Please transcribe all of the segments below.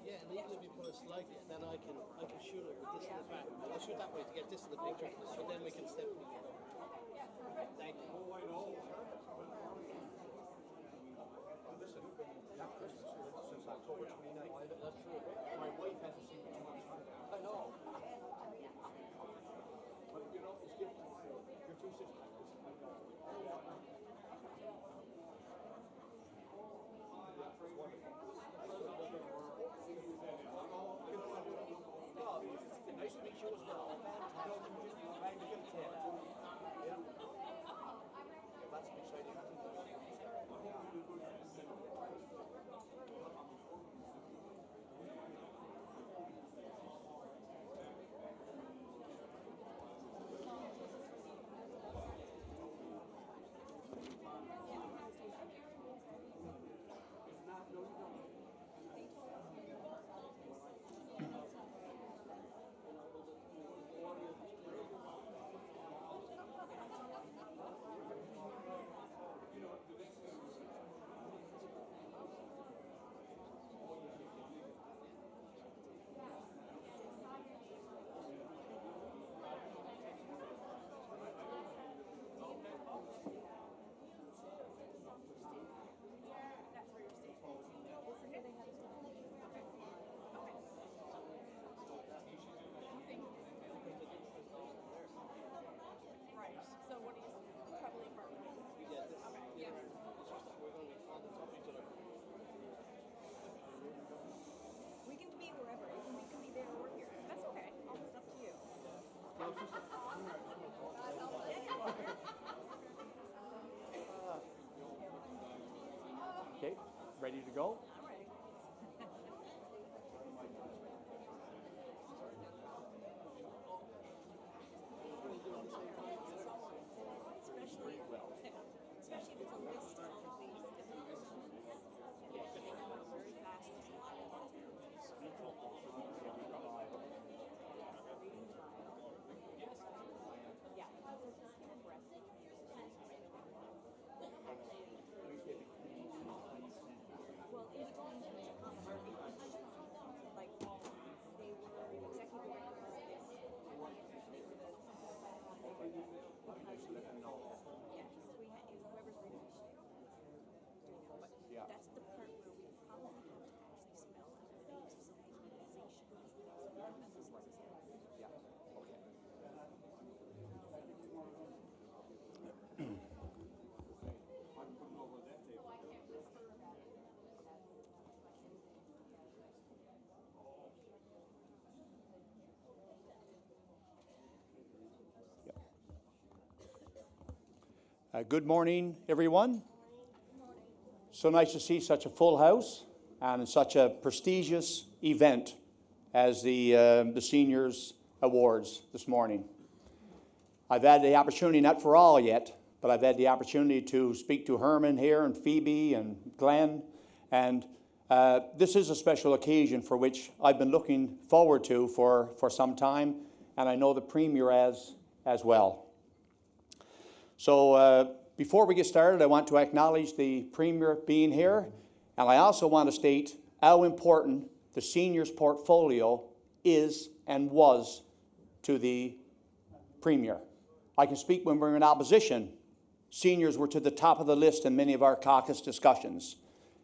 Yeah, and even if you put it slightly, then I can shoot it this in the back. I'll shoot that way to get this in the picture, but then we can step. Thank you. Listen, that Christmas since October 29th. That's true. My wife hasn't seen it too much. I know. But you know, it's different. Your two sisters. Nice to meet you as well. Fantastic. Yeah. That's exciting. Okay, ready to go? Especially if it's a list of these very fast. Yeah. Well, in between Pardy, like they were executive director. Yeah, we had whoever's reading it. But that's the part where we probably have to actually spell out the names of some of these organizations. Yeah, okay. Good morning, everyone. So nice to see such a full house and such a prestigious event as the Seniors Awards this morning. I've had the opportunity, not for all yet, but I've had the opportunity to speak to Herman here and Phoebe and Glenn, and this is a special occasion for which I've been looking forward to for some time, and I know the Premier as well. So before we get started, I want to acknowledge the Premier being here, and I also want to state how important the seniors portfolio is and was to the Premier. I can speak when we were in opposition. Seniors were to the top of the list in many of our caucus discussions,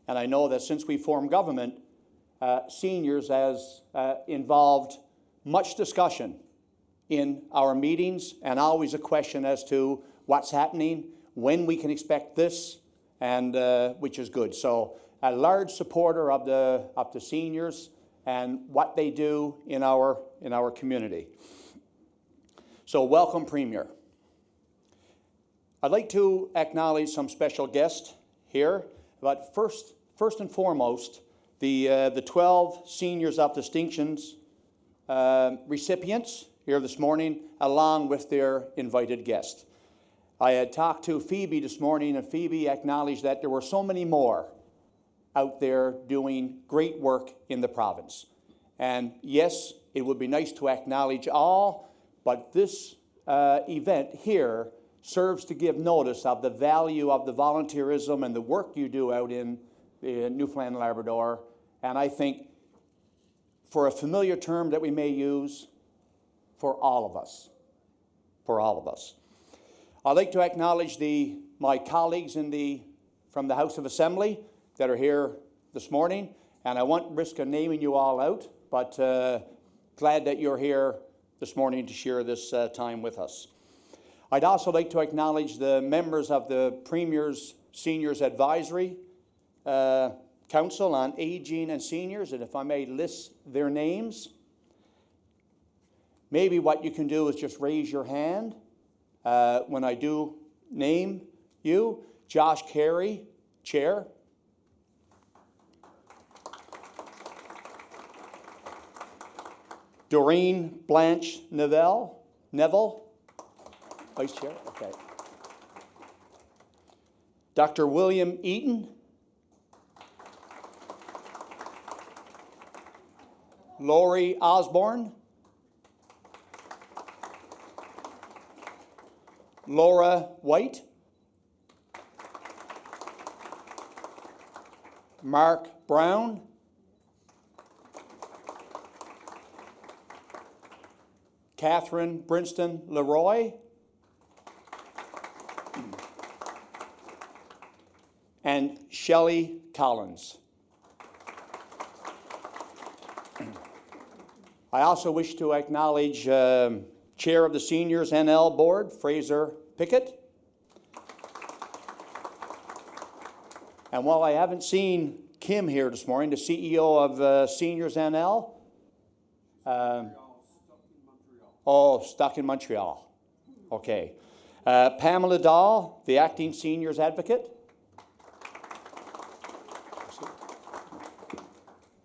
and I know that since we formed government, seniors has involved much discussion in our meetings, and always a question as to what's happening, when we can expect this, and which is good. So a large supporter of the seniors and what they do in our community. So welcome, Premier. I'd like to acknowledge some special guests here, but first and foremost, the 12 Seniors of Distinctions recipients here this morning, along with their invited guests. I had talked to Phoebe this morning, and Phoebe acknowledged that there were so many more out there doing great work in the province. And yes, it would be nice to acknowledge all, but this event here serves to give notice of the value of the volunteerism and the work you do out in Newfoundland and Labrador. And I think for a familiar term that we may use, for all of us. For all of us. I'd like to acknowledge my colleagues from the House of Assembly that are here this morning, and I won't risk naming you all out, but glad that you're here this morning to share this time with us. I'd also like to acknowledge the members of the Premier's Seniors Advisory Council on Aging and Seniors, and if I may list their names. Maybe what you can do is just raise your hand when I do name you. Josh Carey, Chair. Doreen Blanche Neville, Vice Chair, okay. Dr. William Eaton. Laurie Osborne. Laura White. Mark Brown. Catherine Brinston Leroy. And Shelley Collins. I also wish to acknowledge Chair of the Seniors NL Board, Fraser Pickett. And while I haven't seen Kim here this morning, the CEO of Seniors NL, stuck in Montreal. Okay. Pamela Dahl, the Acting Seniors Advocate.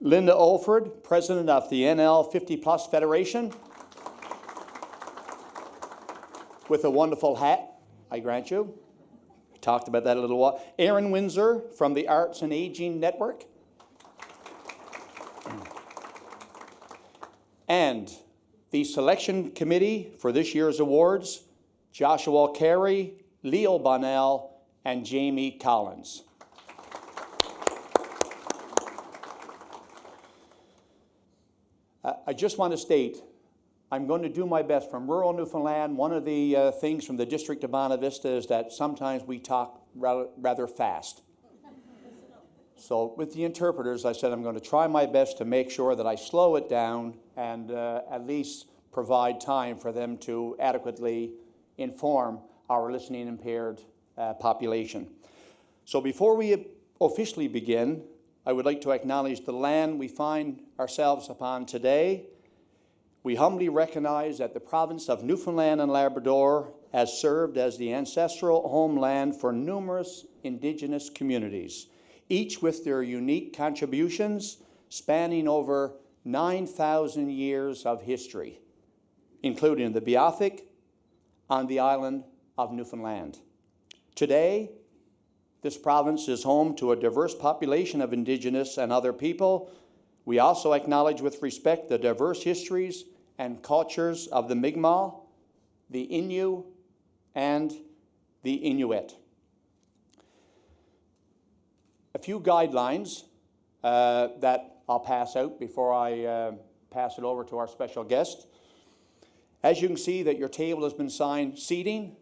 Linda Olford, President of the NL 50 Plus Federation, with a wonderful hat, I grant you. We talked about that a little while. Aaron Windsor from the Arts and Aging Network. And the selection committee for this year's awards, Joshua Carey, Leo Bonnell, and Jamie Collins. I just want to state, I'm going to do my best. From rural Newfoundland, one of the things from the District of Bonavista is that sometimes we talk rather fast. So with the interpreters, I said I'm going to try my best to make sure that I slow it down and at least provide time for them to adequately inform our listening impaired population. So before we officially begin, I would like to acknowledge the land we find ourselves upon today. We humbly recognize that the province of Newfoundland and Labrador has served as the ancestral homeland for numerous Indigenous communities, each with their unique contributions spanning over 9,000 years of history, including the Beothuk on the island of Newfoundland. Today, this province is home to a diverse population of Indigenous and other people. We also acknowledge with respect the diverse histories and cultures of the Mi'kmaq, the Innu, and the Inuit. A few guidelines that I'll pass out before I pass it over to our special guest. As you can see that your table has been signed seating.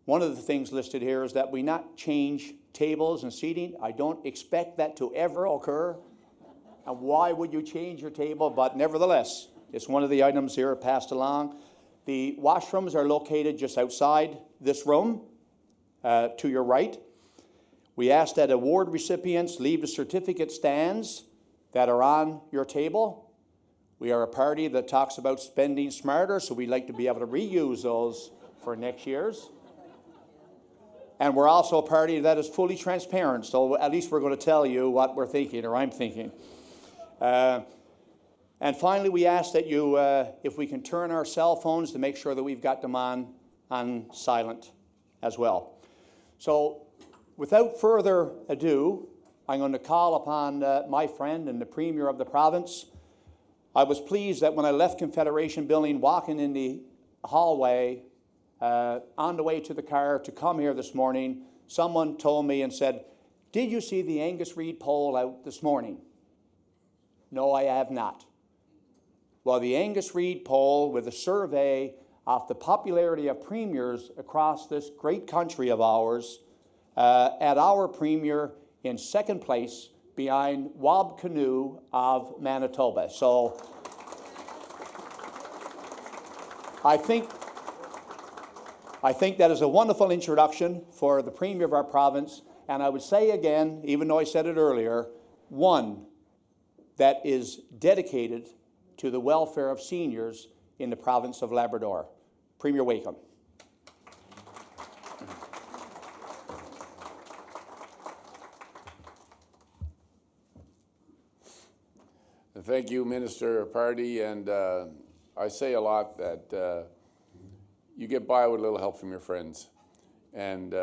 One of the things listed here is that we not change tables and seating. I don't expect that to ever occur. And why would you change your table? But nevertheless, it's one of the items here passed along. The washrooms are located just outside this room, to your right. We ask that award recipients leave the certificate stands that are on your table. We are a party that talks about spending smarter, so we'd like to be able to reuse those for next year's. And we're also a party that is fully transparent, so at least we're going to tell you what we're thinking, or I'm thinking. And finally, we ask that you, if we can turn our cell phones to make sure that we've got them on silent as well. So without further ado, I'm going to call upon my friend and the Premier of the province. I was pleased that when I left Confederation Building, walking in the hallway, on the way to the car to come here this morning, someone told me and said, "Did you see the Angus Reid poll out this morning?" No, I have not. Well, the Angus Reid poll with a survey of the popularity of premiers across this great country of ours, at our premier in second place behind Wab Canoe of Manitoba. So I think that is a wonderful introduction for the Premier of our province, and I would say again, even though I said it earlier, one that is dedicated to the welfare of seniors in the province of Labrador. Premier Wakeham. Thank you, Minister Pardy, and I say a lot that you get by with a little help from your friends, and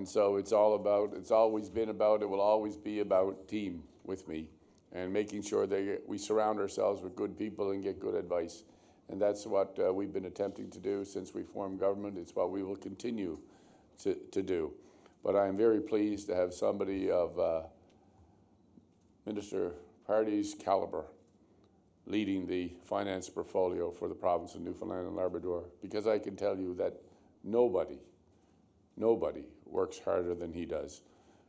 so it's always been about, it will always be about team with me, and making sure that we surround ourselves with good people and get good advice, and that's what we've been attempting to do since we formed government. It's what we will continue to do. But I am very pleased to have somebody of Minister Pardy's caliber leading the finance portfolio for the province of Newfoundland and Labrador, because I can tell you that nobody works harder than he does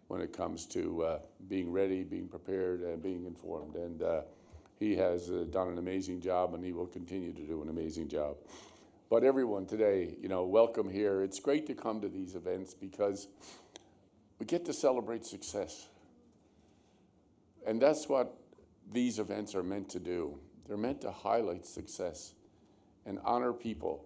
when it comes to being ready, being prepared, and being informed. And he has done an amazing job, and he will continue to do an amazing job. But everyone today, welcome here. It's great to come to these events because we get to celebrate success. And that's what these events are meant to do. They're meant to highlight success and honor people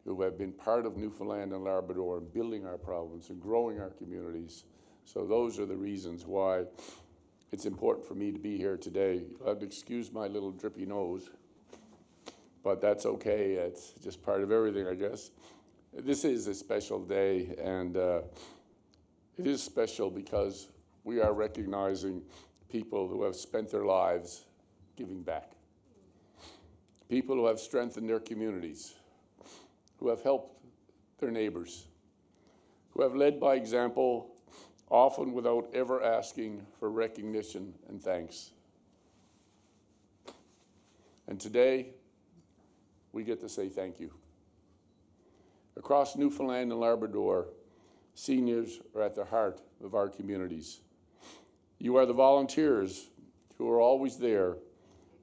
who have been part of Newfoundland and Labrador and building our province and growing our communities. So those are the reasons why it's important for me to be here today. You'll have to excuse my little drippy nose, but that's okay. It's just part of everything, I guess. This is a special day, and it is special because we are recognizing people who have spent their lives giving back. People who have strengthened their communities, who have helped their neighbors, who have led by example, often without ever asking for recognition and thanks. And today, we get to say thank you. Across Newfoundland and Labrador, seniors are at the heart of our communities. You are the volunteers who are always there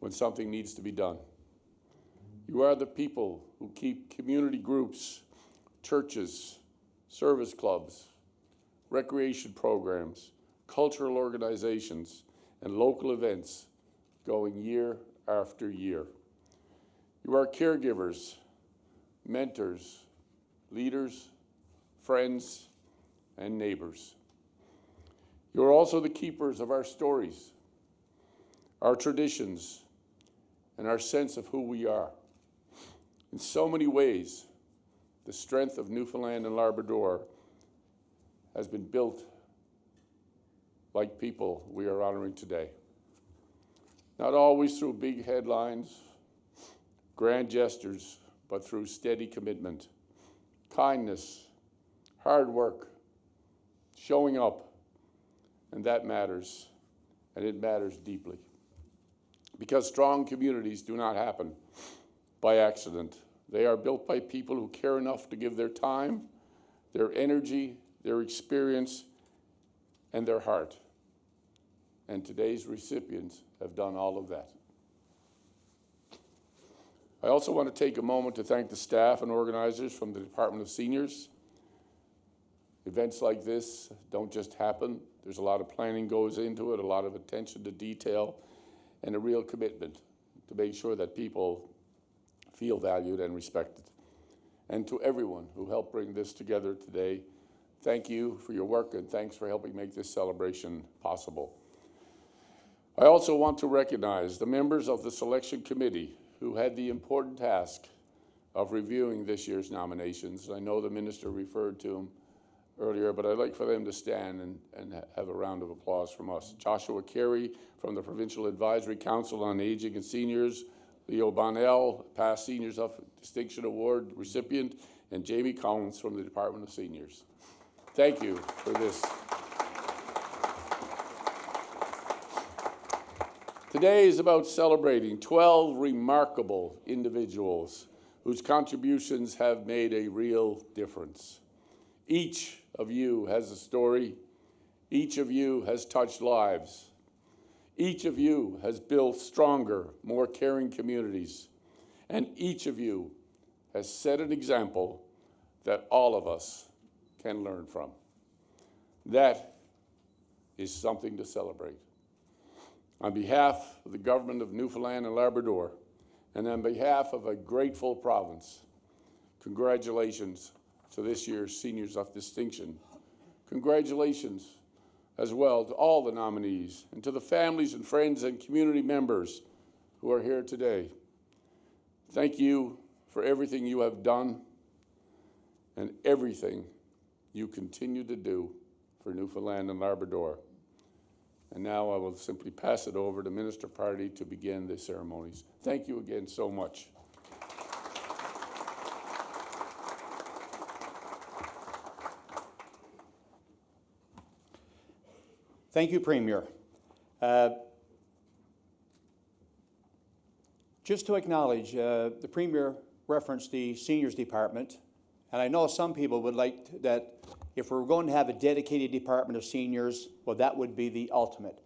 when something needs to be done. You are the people who keep community groups, churches, service clubs, recreation programs, cultural organizations, and local events going year after year. You are caregivers, mentors, leaders, friends, and neighbors. You are also the keepers of our stories, our traditions, and our sense of who we are. In so many ways, the strength of Newfoundland and Labrador has been built like people we are honoring today. Not always through big headlines, grand gestures, but through steady commitment, kindness, hard work, showing up, and that matters, and it matters deeply. Because strong communities do not happen by accident. They are built by people who care enough to give their time, their energy, their experience, and their heart. And today's recipients have done all of that. I also want to take a moment to thank the staff and organizers from the Department of Seniors. Events like this don't just happen. There's a lot of planning goes into it, a lot of attention to detail, and a real commitment to make sure that people feel valued and respected. And to everyone who helped bring this together today, thank you for your work, and thanks for helping make this celebration possible. I also want to recognize the members of the selection committee who had the important task of reviewing this year's nominations. I know the minister referred to them earlier, but I'd like for them to stand and have a round of applause from us. Joshua Carey from the Provincial Advisory Council on Aging and Seniors, Leo Bonnell, past Seniors of Distinction Award recipient, and Jamie Collins from the Department of Seniors. Thank you for this. Today is about celebrating 12 remarkable individuals whose contributions have made a real difference. Each of you has a story. Each of you has touched lives. Each of you has built stronger, more caring communities. And each of you has set an example that all of us can learn from. That is something to celebrate. On behalf of the government of Newfoundland and Labrador, and on behalf of a grateful province, congratulations to this year's Seniors of Distinction. Congratulations as well to all the nominees and to the families and friends and community members who are here today. Thank you for everything you have done and everything you continue to do for Newfoundland and Labrador. And now I will simply pass it over to Minister Pardy to begin the ceremonies. Thank you again so much. Thank you, Premier. Just to acknowledge, the Premier referenced the Seniors Department, and I know some people would like that if we're going to have a dedicated Department of Seniors, well, that would be the ultimate.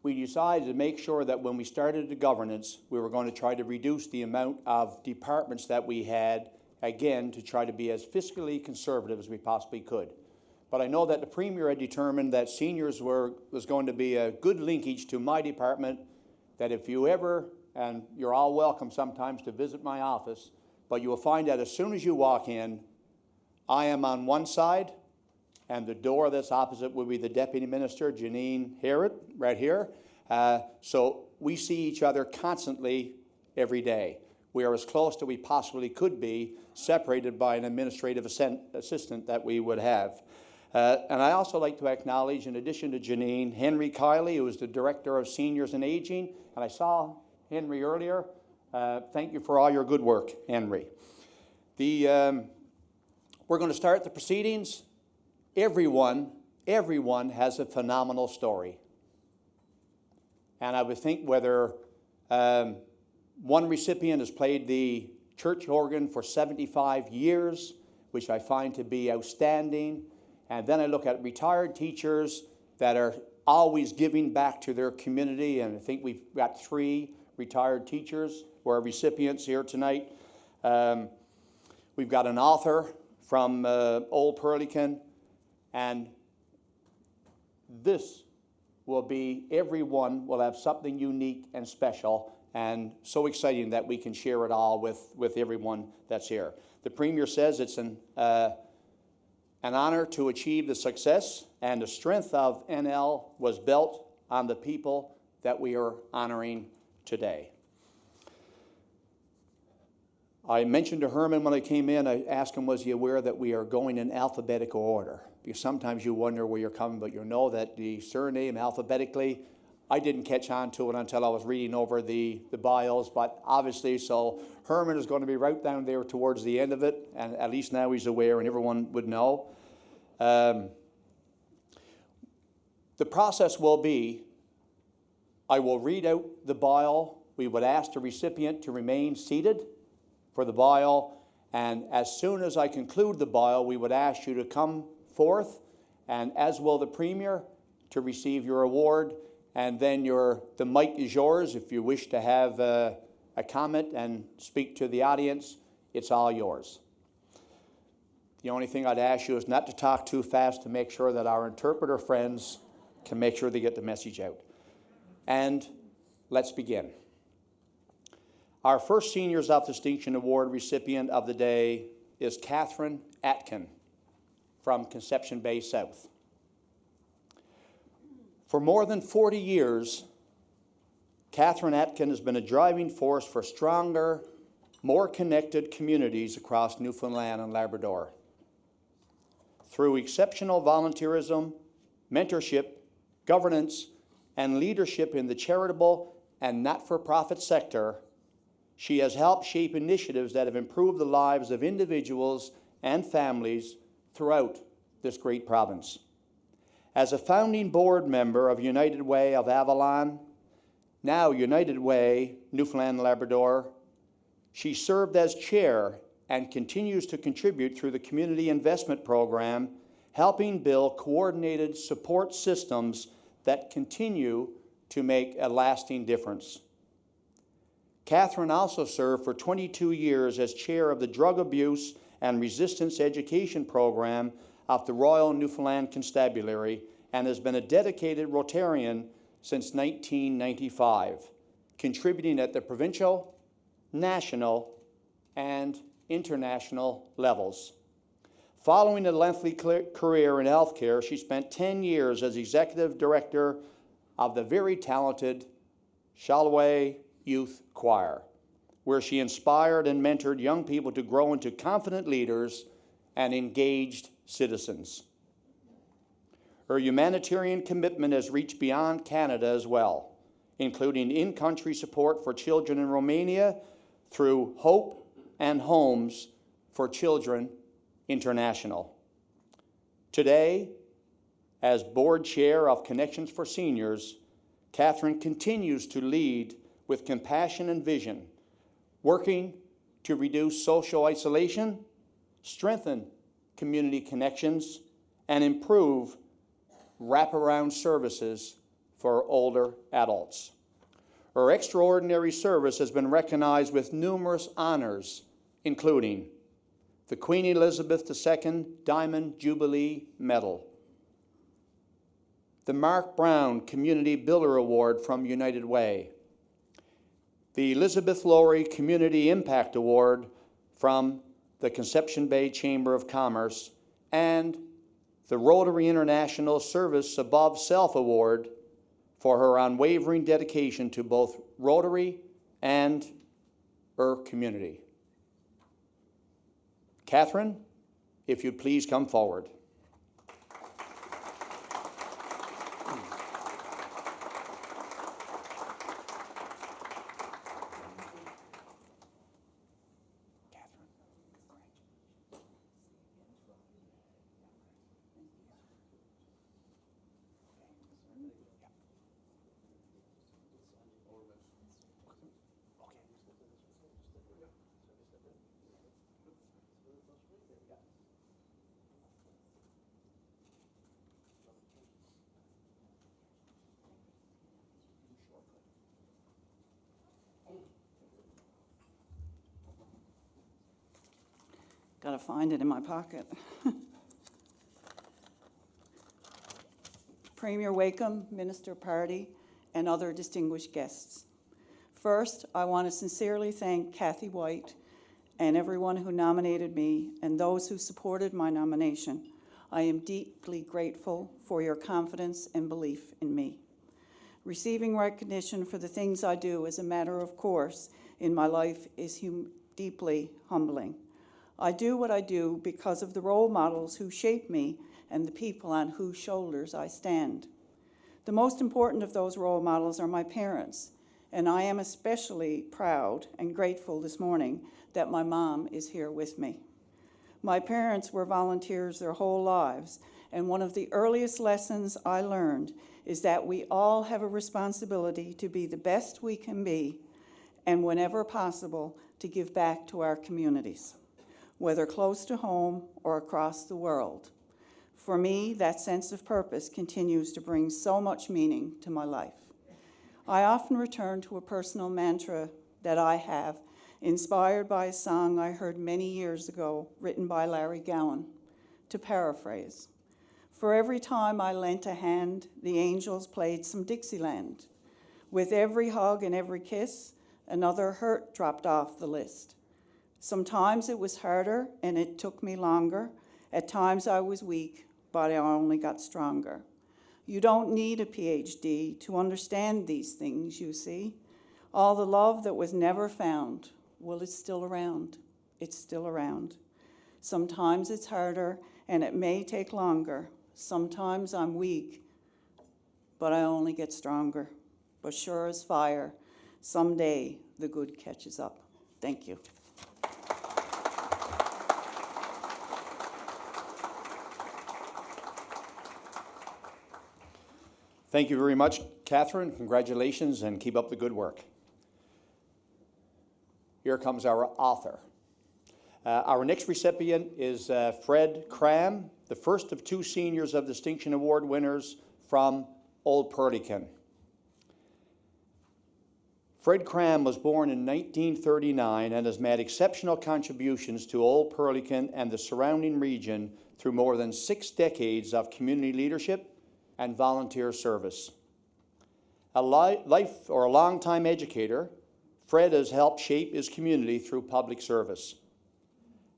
We decided to make sure that when we started the governance, we were going to try to reduce the amount of departments that we had, again, to try to be as fiscally conservative as we possibly could. But I know that the Premier had determined that seniors was going to be a good linkage to my department, that if you ever, and you're all welcome sometimes to visit my office, but you will find that as soon as you walk in, I am on one side, and the door that's opposite will be the Deputy Minister, Janine Harrod, right here. So we see each other constantly every day. We are as close as we possibly could be, separated by an administrative assistant that we would have. And I also like to acknowledge, in addition to Janine, Henry Kiley, who is the Director of Seniors and Aging. And I saw Henry earlier. Thank you for all your good work, Henry. We're going to start the proceedings. Everyone has a phenomenal story. And I would think whether one recipient has played the church organ for 75 years, which I find to be outstanding. And then I look at retired teachers that are always giving back to their community. And I think we've got 3 retired teachers who are recipients here tonight. We've got an author from Old Pearlican. And this will be, everyone will have something unique and special and so exciting that we can share it all with everyone that's here. The Premier says it's an honor to achieve the success, and the strength of NL was built on the people that we are honoring today. I mentioned to Herman when I came in, I asked him, was he aware that we are going in alphabetical order? Because sometimes you wonder where you're coming, but you know that the surname alphabetically, I didn't catch on to it until I was reading over the bios, but obviously, so Herman is going to be right down there towards the end of it, and at least now he's aware and everyone would know. The process will be, I will read out the bio. We would ask the recipient to remain seated for the bio, and as soon as I conclude the bio, we would ask you to come forth, and as will the Premier, to receive your award, and then the mic is yours. If you wish to have a comment and speak to the audience, it's all yours. The only thing I'd ask you is not to talk too fast to make sure that our interpreter friends can make sure they get the message out. And let's begin. Our first Seniors of Distinction Award recipient of the day is Catherine Atkin from Conception Bay South. For more than 40 years, Catherine Atkin has been a driving force for stronger, more connected communities across Newfoundland and Labrador. Through exceptional volunteerism, mentorship, governance, and leadership in the charitable and not-for-profit sector, she has helped shape initiatives that have improved the lives of individuals and families throughout this great province. As a founding board member of United Way of Avalon, now United Way, Newfoundland and Labrador. She served as chair and continues to contribute through the Community Investment Program, helping build coordinated support systems that continue to make a lasting difference. Catherine also served for 22 years as chair of the Drug Abuse and Resistance Education Program of the Royal Newfoundland Constabulary and has been a dedicated Rotarian since 1995, contributing at the provincial, national, and international levels. Following a lengthy career in healthcare, she spent 10 years as executive director of the very talented Shalway Youth Choir, where she inspired and mentored young people to grow into confident leaders and engaged citizens. Her humanitarian commitment has reached beyond Canada as well, including in-country support for children in Romania through Hope and Homes for Children International. Today, as board chair of Connections for Seniors, Catherine continues to lead with compassion and vision, working to reduce social isolation, strengthen community connections, and improve wraparound services for older adults. Her extraordinary service has been recognized with numerous honors, including the Queen Elizabeth II Diamond Jubilee Medal, the Mark Brown Community Builder Award from United Way, the Elizabeth Laurie Community Impact Award from the Conception Bay Chamber of Commerce, and the Rotary International Service Above Self Award for her unwavering dedication to both Rotary and her community. Catherine, if you'd please come forward. Gotta find it in my pocket. Premier Wakeham, Minister Pardy, and other distinguished guests. First, I want to sincerely thank Kathy White and everyone who nominated me and those who supported my nomination. I am deeply grateful for your confidence and belief in me. Receiving recognition for the things I do as a matter of course in my life is deeply humbling. I do what I do because of the role models who shape me and the people on whose shoulders I stand. The most important of those role models are my parents, and I am especially proud and grateful this morning that my mom is here with me. My parents were volunteers their whole lives, and one of the earliest lessons I learned is that we all have a responsibility to be the best we can be, and whenever possible, to give back to our communities, whether close to home or across the world. For me, that sense of purpose continues to bring so much meaning to my life. I often return to a personal mantra that I have, inspired by a song I heard many years ago, written by Larry Gowan. To paraphrase, for every time I lent a hand, the angels played some Dixieland. With every hug and every kiss, another hurt dropped off the list. Sometimes it was harder and it took me longer. At times I was weak, but I only got stronger. You don't need a PhD to understand these things, you see. All the love that was never found, well, it's still around. It's still around. Sometimes it's harder and it may take longer. Sometimes I'm weak, but I only get stronger. But sure as fire, someday the good catches up. Thank you. Thank you very much, Catherine. Congratulations and keep up the good work. Here comes our author. Our next recipient is Fred Cram, the first of 2 Seniors of Distinction Award winners from Old Perlican. Fred Cram was born in 1939 and has made exceptional contributions to Old Perlican and the surrounding region through more than 6 decades of community leadership and volunteer service. A long-time educator, Fred has helped shape his community through public service.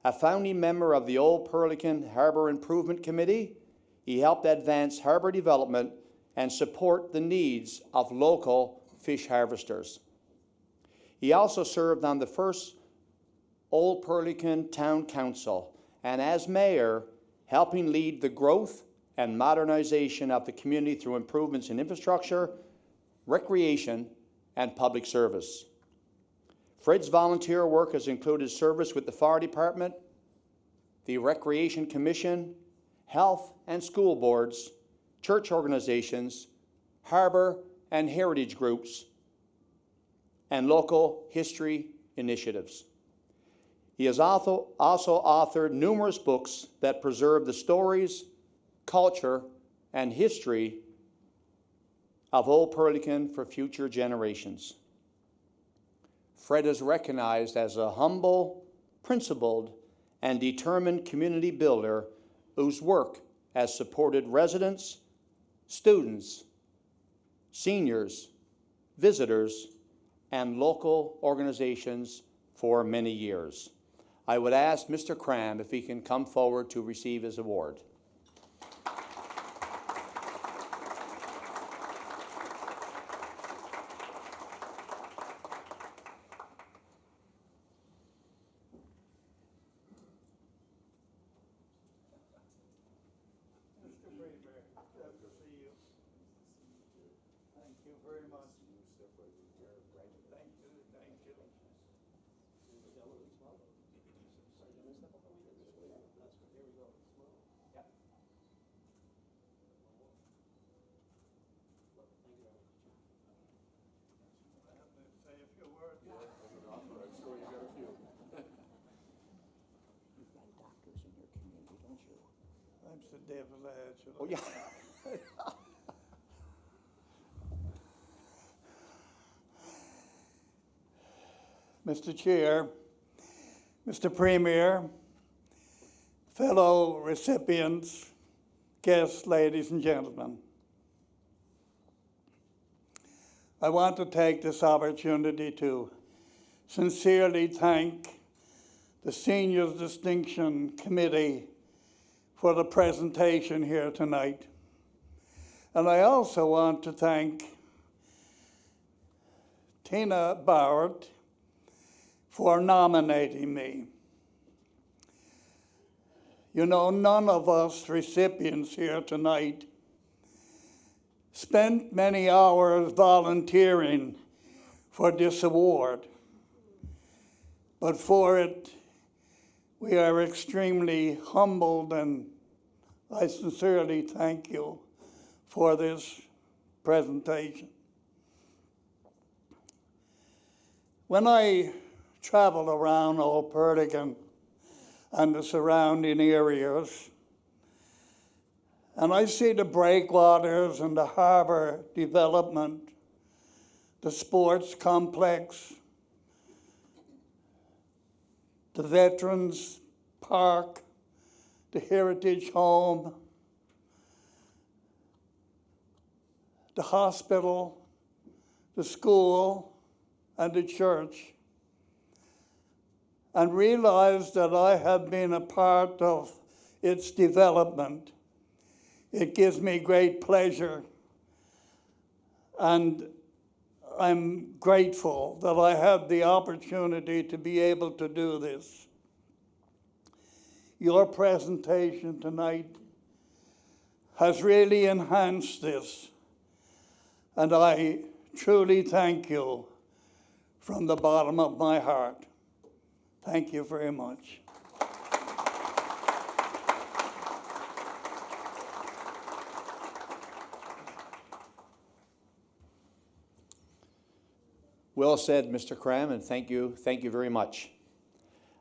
A founding member of the Old Perlican Harbour Improvement Committee, he helped advance harbour development and support the needs of local fish harvesters. He also served on the first Old Perlican Town Council and as mayor, helping lead the growth and modernization of the community through improvements in infrastructure, recreation, and public service. Fred's volunteer work has included service with the Fire Department, the Recreation Commission, health and school boards, church organizations, harbour and heritage groups, and local history initiatives. He has also authored numerous books that preserve the stories, culture, and history of Old Perlican for future generations. Fred is recognized as a humble, principled, and determined community builder whose work has supported residents, students, seniors, visitors, and local organizations for many years. I would ask Mr. Cram if he can come forward to receive his award. The devil edge. Oh, yeah. Mr. Chair, Mr. Premier, fellow recipients, guests, ladies and gentlemen, I want to take this opportunity to sincerely thank the Seniors Distinction Committee for the presentation here tonight. And I also want to thank Tina Bauert for nominating me. You know, none of us recipients here tonight spent many hours volunteering for this award, but for it, we are extremely humbled, and I sincerely thank you for this presentation. When I travel around Old Perlican and the surrounding areas, and I see the breakwaters and the harbour development, the sports complex, the Veterans Park, the Heritage Home, the hospital, the school, and the church, and realize that I have been a part of its development. It gives me great pleasure, and I'm grateful that I have the opportunity to be able to do this. Your presentation tonight has really enhanced this, and I truly thank you from the bottom of my heart. Thank you very much. Well said, Mr. Cram, and thank you very much.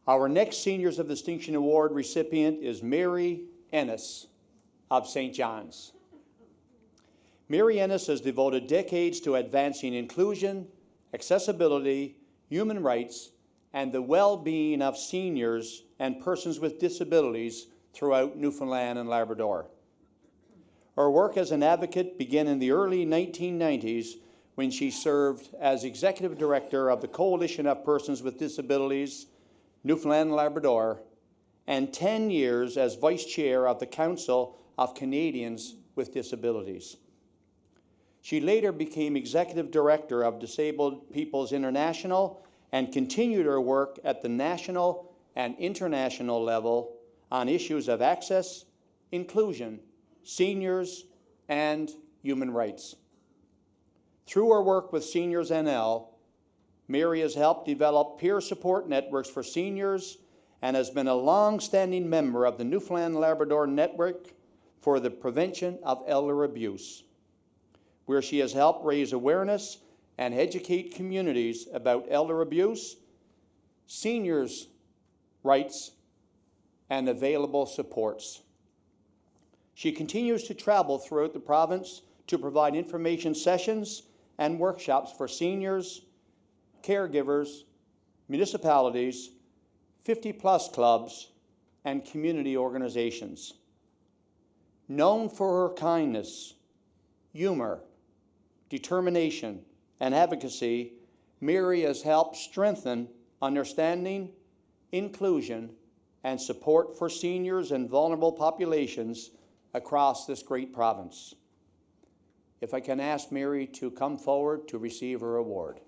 Our next Seniors of Distinction Award recipient is Mary Ennis of St. John's. Mary Ennis has devoted decades to advancing inclusion, accessibility, human rights, and the well-being of seniors and persons with disabilities throughout Newfoundland and Labrador. Her work as an advocate began in the early 1990s when she served as Executive Director of the Coalition of Persons with Disabilities, Newfoundland and Labrador, and 10 years as Vice Chair of the Council of Canadians with Disabilities. She later became Executive Director of Disabled Peoples International and continued her work at the national and international level on issues of access, inclusion, seniors, and human rights. Through her work with Seniors NL, Mary has helped develop peer support networks for seniors and has been a long-standing member of the Newfoundland and Labrador Network for the Prevention of Elder Abuse, where she has helped raise awareness and educate communities about elder abuse, seniors' rights, and available supports. She continues to travel throughout the province to provide information sessions and workshops for seniors, caregivers, municipalities, 50-plus clubs, and community organizations. Known for her kindness, humor, determination, and advocacy, Mary has helped strengthen understanding, inclusion, and support for seniors and vulnerable populations across this great province. If I can ask Mary to come forward to receive her award.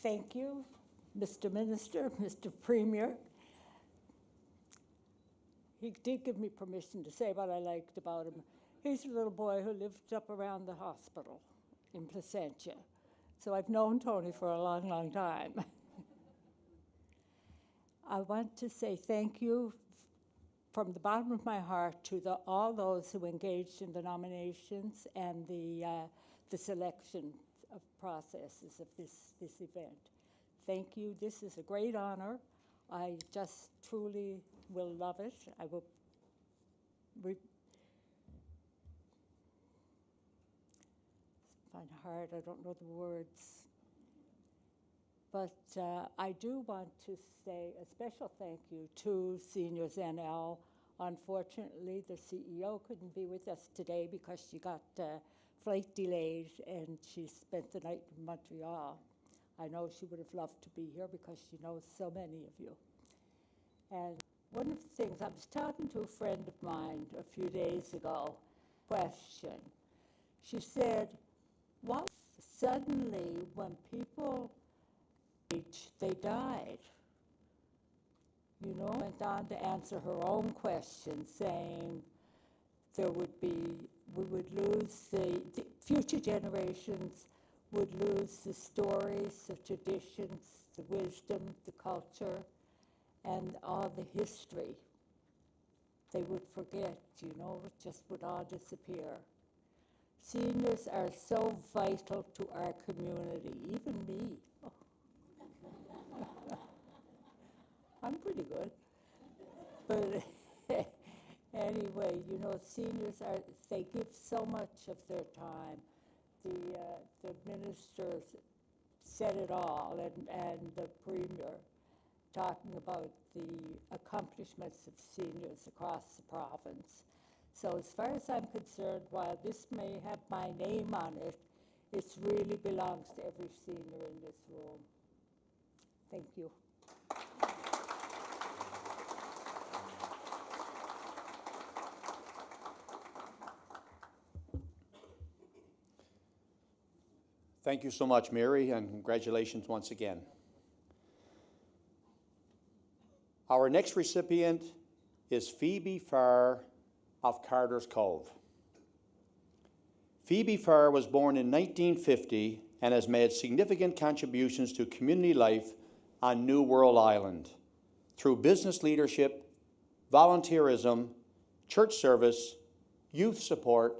Thank you, Mr. Minister, Mr. Premier. He did give me permission to say what I liked about him. He's a little boy who lived up around the hospital in Placentia. So I've known Tony for a long, long time. I want to say thank you from the bottom of my heart to all those who engaged in the nominations and the selection of processes of this event. Thank you. This is a great honor. I just truly will love it. I will find it hard, I don't know the words. But I do want to say a special thank you to Seniors NL. Unfortunately, the CEO couldn't be with us today because she got flight delayed and she spent the night in Montreal. I know she would have loved to be here because she knows so many of you. And one of the things, I was talking to a friend of mine a few days ago, question. She said, what suddenly when people age, they died? You know, went on to answer her own question, saying there would be, we would lose the future generations would lose the stories, the traditions, the wisdom, the culture, and all the history. They would forget, you know, it just would all disappear. Seniors are so vital to our community, even me. I'm pretty good. But anyway, you know, seniors they give so much of their time. The ministers said it all, and the premier. talking about the accomplishments of seniors across the province. So as far as I'm concerned, while this may have my name on it, it really belongs to every senior in this room. Thank you. Thank you so much, Mary, and congratulations once again. Our next recipient is Phoebe Farr of Carter's Cove. Phoebe Farr was born in 1950 and has made significant contributions to community life on New World Island through business leadership, volunteerism, church service, youth support,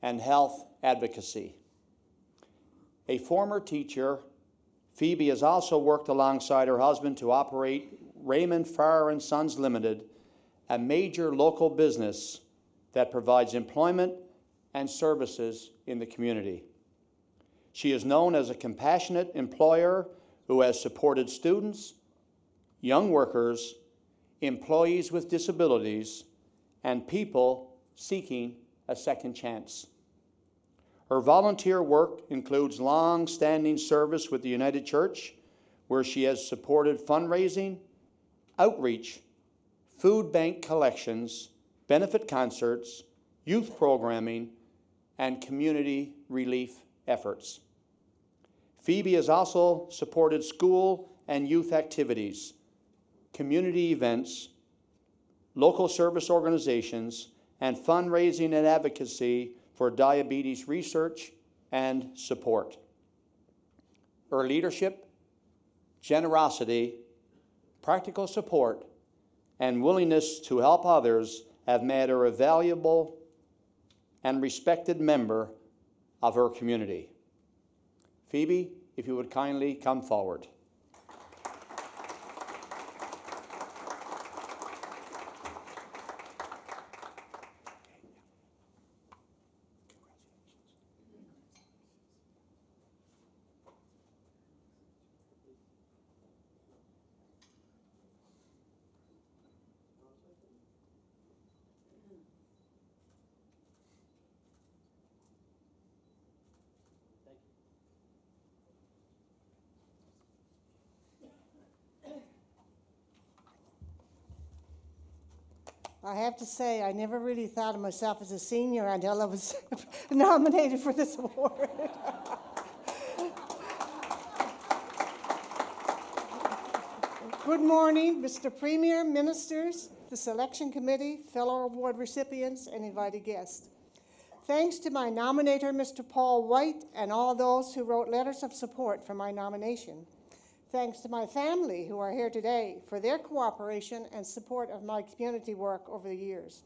and health advocacy. A former teacher, Phoebe has also worked alongside her husband to operate Raymond Farr and Sons Limited, a major local business that provides employment and services in the community. She is known as a compassionate employer who has supported students, young workers, employees with disabilities, and people seeking a second chance. Her volunteer work includes long-standing service with the United Church, where she has supported fundraising, outreach, food bank collections, benefit concerts, youth programming, and community relief efforts. Phoebe has also supported school and youth activities, community events, local service organizations, and fundraising and advocacy for diabetes research and support. Her leadership, generosity, practical support, and willingness to help others have made her a valuable and respected member of her community. Phoebe, if you would kindly come forward. I have to say, I never really thought of myself as a senior until I was nominated for this award. Good morning, Mr. Premier, ministers, the selection committee, fellow award recipients, and invited guests. Thanks to my nominator, Mr. Paul White, and all those who wrote letters of support for my nomination. Thanks to my family who are here today for their cooperation and support of my community work over the years.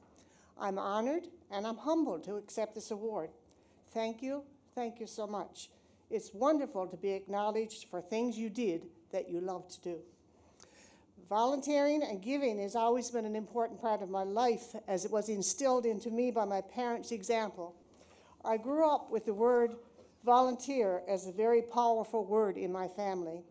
I'm honored and I'm humbled to accept this award. Thank you so much. It's wonderful to be acknowledged for things you did that you love to do. Volunteering and giving has always been an important part of my life, as it was instilled into me by my parents' example. I grew up with the word volunteer as a very powerful word in my family.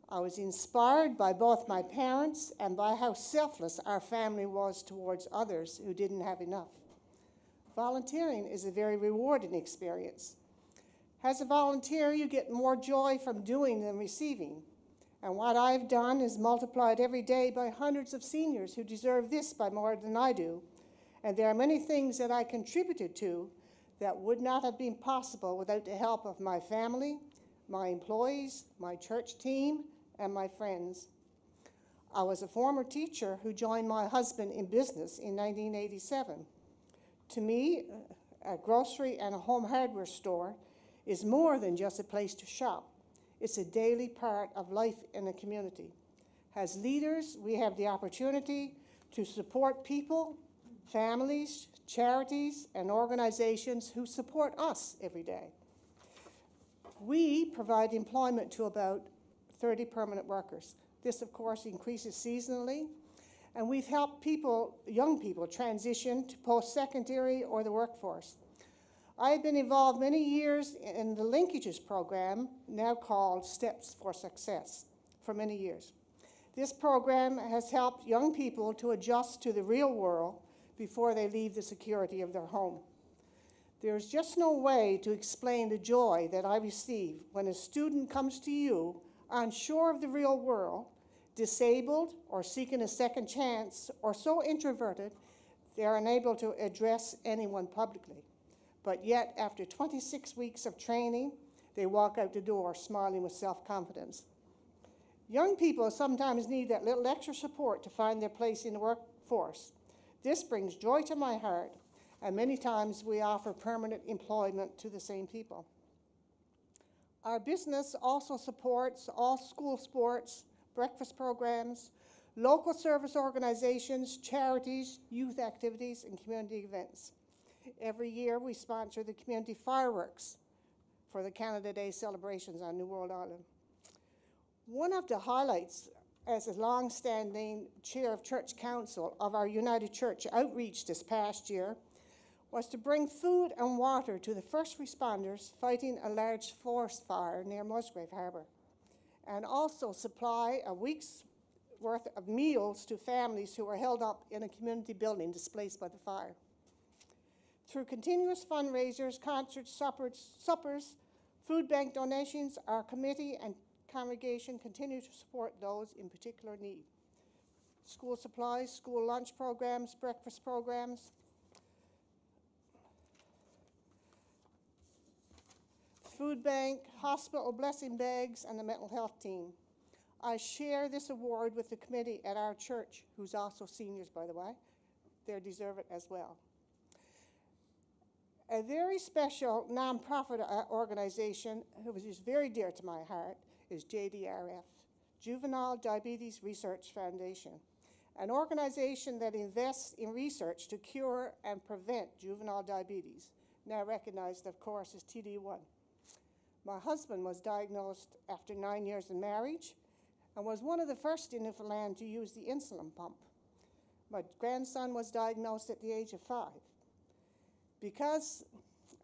I was inspired by both my parents and by how selfless our family was towards others who didn't have enough. Volunteering is a very rewarding experience. As a volunteer, you get more joy from doing than receiving. And what I've done is multiplied every day by hundreds of seniors who deserve this by more than I do. And there are many things that I contributed to that would not have been possible without the help of my family, my employees, my church team, and my friends. I was a former teacher who joined my husband in business in 1987. To me, a grocery and a home hardware store is more than just a place to shop. It's a daily part of life in a community. As leaders, we have the opportunity to support people, families, charities, and organizations who support us every day. We provide employment to about 30 permanent workers. This, of course, increases seasonally, and we've helped people, young people, transition to post-secondary or the workforce. I've been involved many years in the linkages program, now called Steps for Success, for many years. This program has helped young people to adjust to the real world before they leave the security of their home. There's just no way to explain the joy that I receive when a student comes to you unsure of the real world, disabled or seeking a second chance, or so introverted they are unable to address anyone publicly. But yet, after 26 weeks of training, they walk out the door smiling with self-confidence. Young people sometimes need that little extra support to find their place in the workforce. This brings joy to my heart, and many times we offer permanent employment to the same people. Our business also supports all school sports, breakfast programs, local service organizations, charities, youth activities, and community events. Every year we sponsor the community fireworks for the Canada Day celebrations on New World Island. One of the highlights as a long-standing chair of church council of our United Church outreach this past year was to bring food and water to the first responders fighting a large forest fire near Musgrave Harbour, and also supply a week's worth of meals to families who were held up in a community building displaced by the fire. Through continuous fundraisers, concerts, suppers, food bank donations, our committee and congregation continue to support those in particular need. School supplies, school lunch programs, breakfast programs. Food bank, hospital blessing bags, and the mental health team. I share this award with the committee at our church, who's also seniors, by the way. They deserve it as well. A very special nonprofit organization, which is very dear to my heart, is JDRF, Juvenile Diabetes Research Foundation, an organization that invests in research to cure and prevent juvenile diabetes, now recognized, of course, as TD1. My husband was diagnosed after 9 years of marriage and was one of the first in Newfoundland to use the insulin pump. My grandson was diagnosed at the age of 5. Because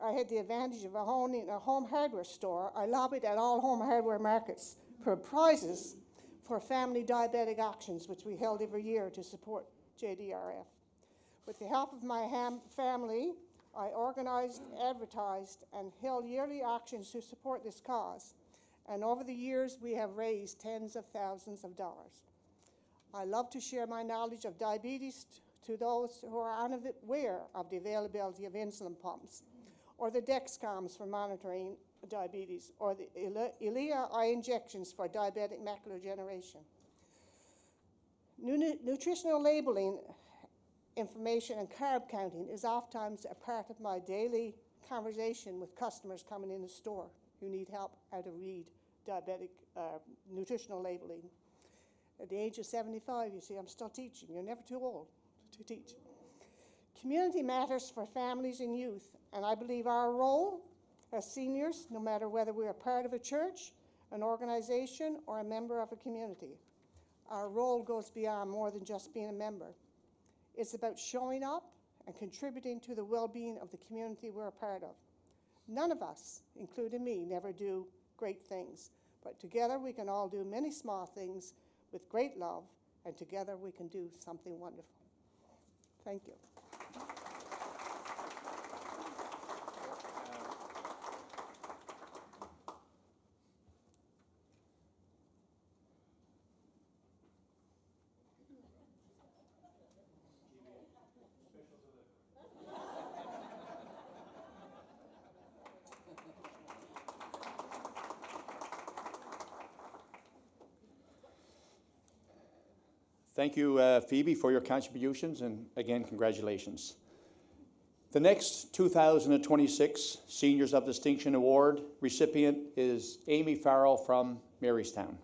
I had the advantage of owning a home hardware store, I lobbied at all home hardware markets for prizes for family diabetic auctions, which we held every year to support JDRF. With the help of my family, I organized, advertised, and held yearly auctions to support this cause. And over the years, we have raised tens of thousands of dollars. I love to share my knowledge of diabetes to those who are unaware of the availability of insulin pumps, or the Dexcoms for monitoring diabetes, or the Elia eye injections for diabetic macular degeneration. Nutritional labeling information and carb counting is oftentimes a part of my daily conversation with customers coming in the store who need help how to read diabetic nutritional labeling. At the age of 75, you see, I'm still teaching. You're never too old to teach. Community matters for families and youth, and I believe our role as seniors, no matter whether we are part of a church, an organization, or a member of a community, our role goes beyond more than just being a member. It's about showing up and contributing to the well-being of the community we're a part of. None of us, including me, never do great things, but together we can all do many small things with great love, and together we can do something wonderful. Thank you. Thank you, Phoebe, for your contributions, and again, congratulations. The next 2026 Seniors of Distinction Award recipient is Amy Farrell from Marystown.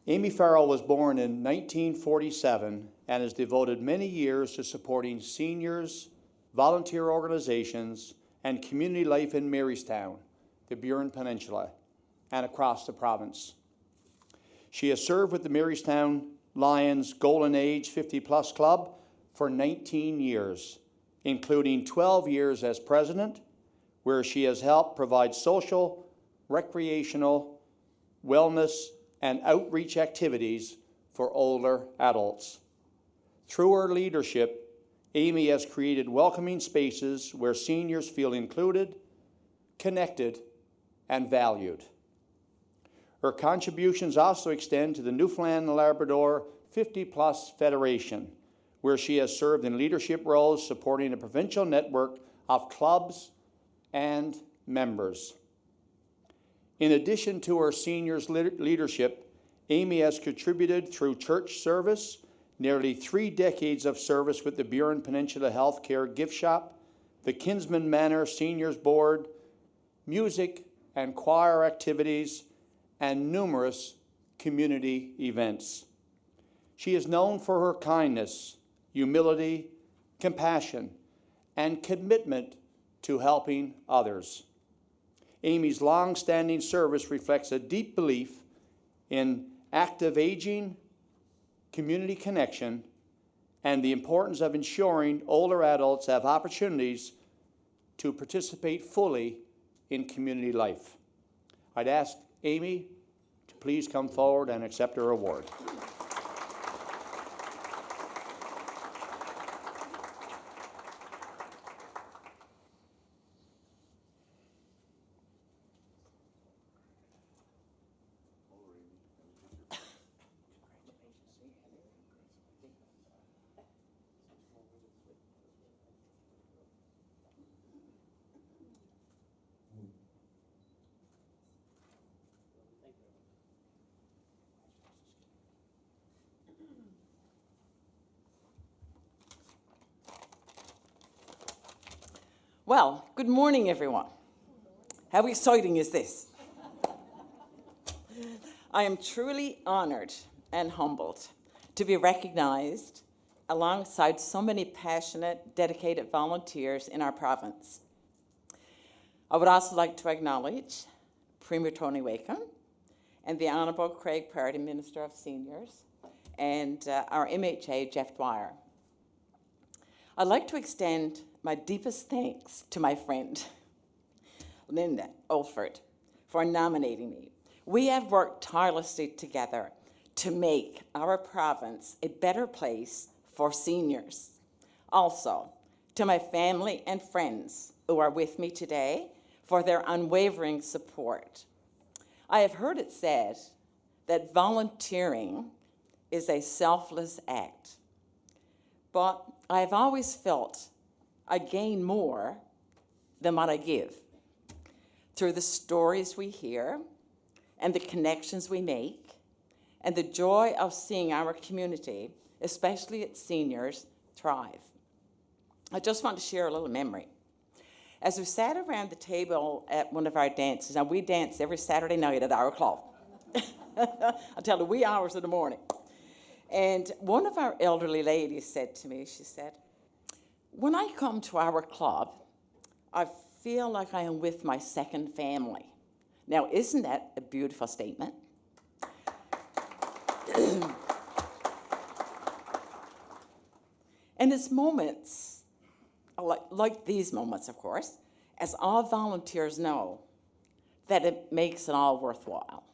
Amy Farrell was born in 1947 and has devoted many years to supporting seniors, volunteer organizations, and community life in Marystown, the Burin Peninsula, and across the province. She has served with the Marystown Lions Golden Age 50+ Club for 19 years, including 12 years as president, where she has helped provide social, recreational, wellness, and outreach activities for older adults. Through her leadership, Amy has created welcoming spaces where seniors feel included, connected, and valued. Her contributions also extend to the Newfoundland and Labrador 50+ Federation, where she has served in leadership roles supporting a provincial network of clubs and members. In addition to her seniors' leadership, Amy has contributed through church service, nearly 3 decades of service with the Burin Peninsula Healthcare Gift Shop, the Kinsman Manor Seniors Board, music and choir activities, and numerous community events. She is known for her kindness, humility, compassion, and commitment to helping others. Amy's long-standing service reflects a deep belief in active aging, community connection, and the importance of ensuring older adults have opportunities to participate fully in community life. I'd ask Amy to please come forward and accept her award. Well, good morning, everyone. How exciting is this? I am truly honoured and humbled to be recognised alongside so many passionate, dedicated volunteers in our province. I would also like to acknowledge Premier Tony Wakeham and the Honourable Craig Pardy, Minister of Seniors, and our MHA, Jeff Dwyer. I'd like to extend my deepest thanks to my friend, Linda Olford, for nominating me. We have worked tirelessly together to make our province a better place for seniors. Also, to my family and friends who are with me today for their unwavering support. I have heard it said that volunteering is a selfless act, but I have always felt I gain more than what I give through the stories we hear and the connections we make and the joy of seeing our community, especially its seniors, thrive. I just want to share a little memory. As we sat around the table at one of our dances, and we dance every Saturday night at our club, until the wee hours of the morning. And one of our elderly ladies said to me, she said, "When I come to our club, I feel like I am with my second family." Now, isn't that a beautiful statement? And it's moments, like these moments, of course, as all volunteers know, that it makes it all worthwhile.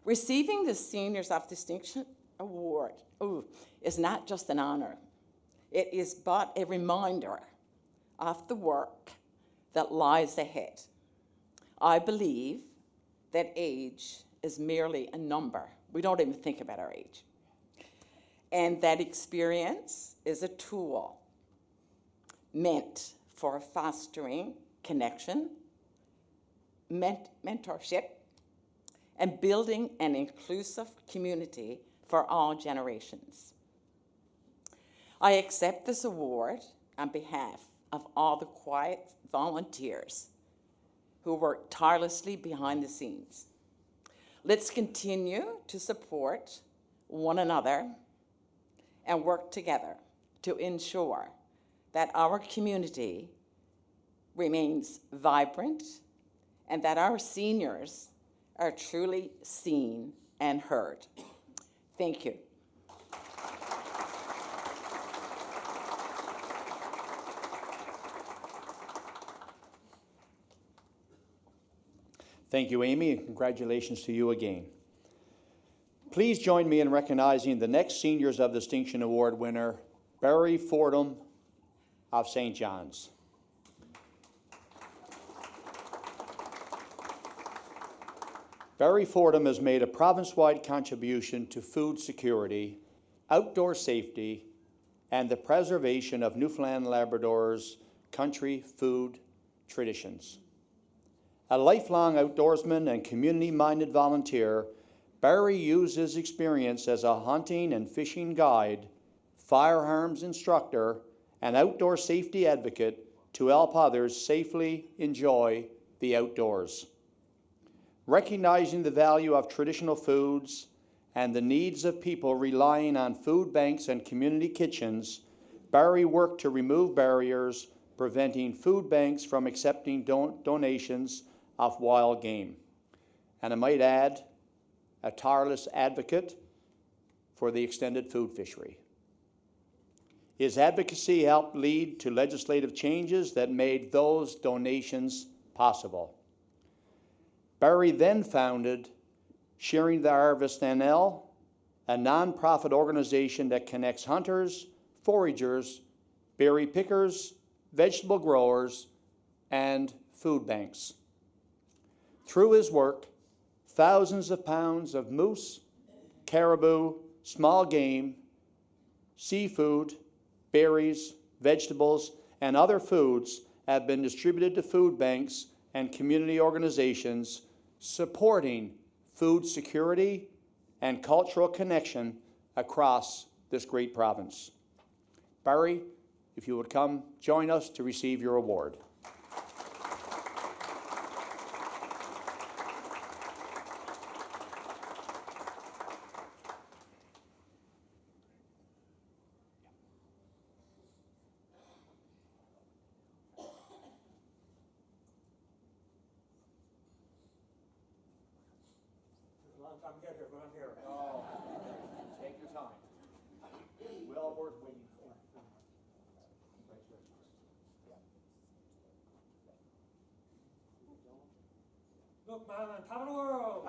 Receiving the Seniors of Distinction Award is not just an honor. It is but a reminder of the work that lies ahead. I believe that age is merely a number. We don't even think about our age. And that experience is a tool meant for fostering connection, mentorship, and building an inclusive community for all generations. I accept this award on behalf of all the quiet volunteers who work tirelessly behind the scenes. Let's continue to support one another and work together to ensure that our community remains vibrant and that our seniors are truly seen and heard. Thank you. Thank you, Amy, and congratulations to you again. Please join me in recognizing the next Seniors of Distinction Award winner, Barry Fordham of St. John's. Barry Fordham has made a province-wide contribution to food security, outdoor safety, and the preservation of Newfoundland and Labrador's country food traditions. A lifelong outdoorsman and community-minded volunteer, Barry used his experience as a hunting and fishing guide, firearms instructor, and outdoor safety advocate to help others safely enjoy the outdoors. Recognizing the value of traditional foods and the needs of people relying on food banks and community kitchens, Barry worked to remove barriers preventing food banks from accepting donations of wild game. And I might add, a tireless advocate for the extended food fishery. His advocacy helped lead to legislative changes that made those donations possible. Barry then founded Sharing the Harvest NL, a nonprofit organization that connects hunters, foragers, berry pickers, vegetable growers, and food banks. Through his work, thousands of pounds of moose, caribou, small game, seafood, berries, vegetables, and other foods have been distributed to food banks and community organizations supporting food security and cultural connection across this great province. Barry, if you would come join us to receive your award. I'm here, but I'm here. Oh, take your time. Well worth waiting for. Look, man, on top of the world.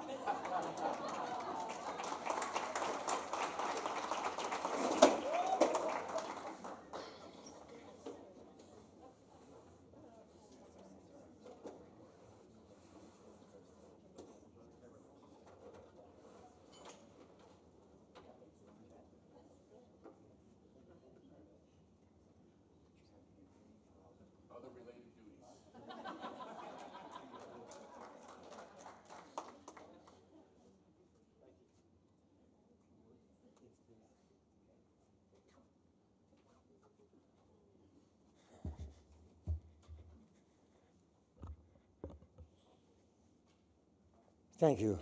Thank you.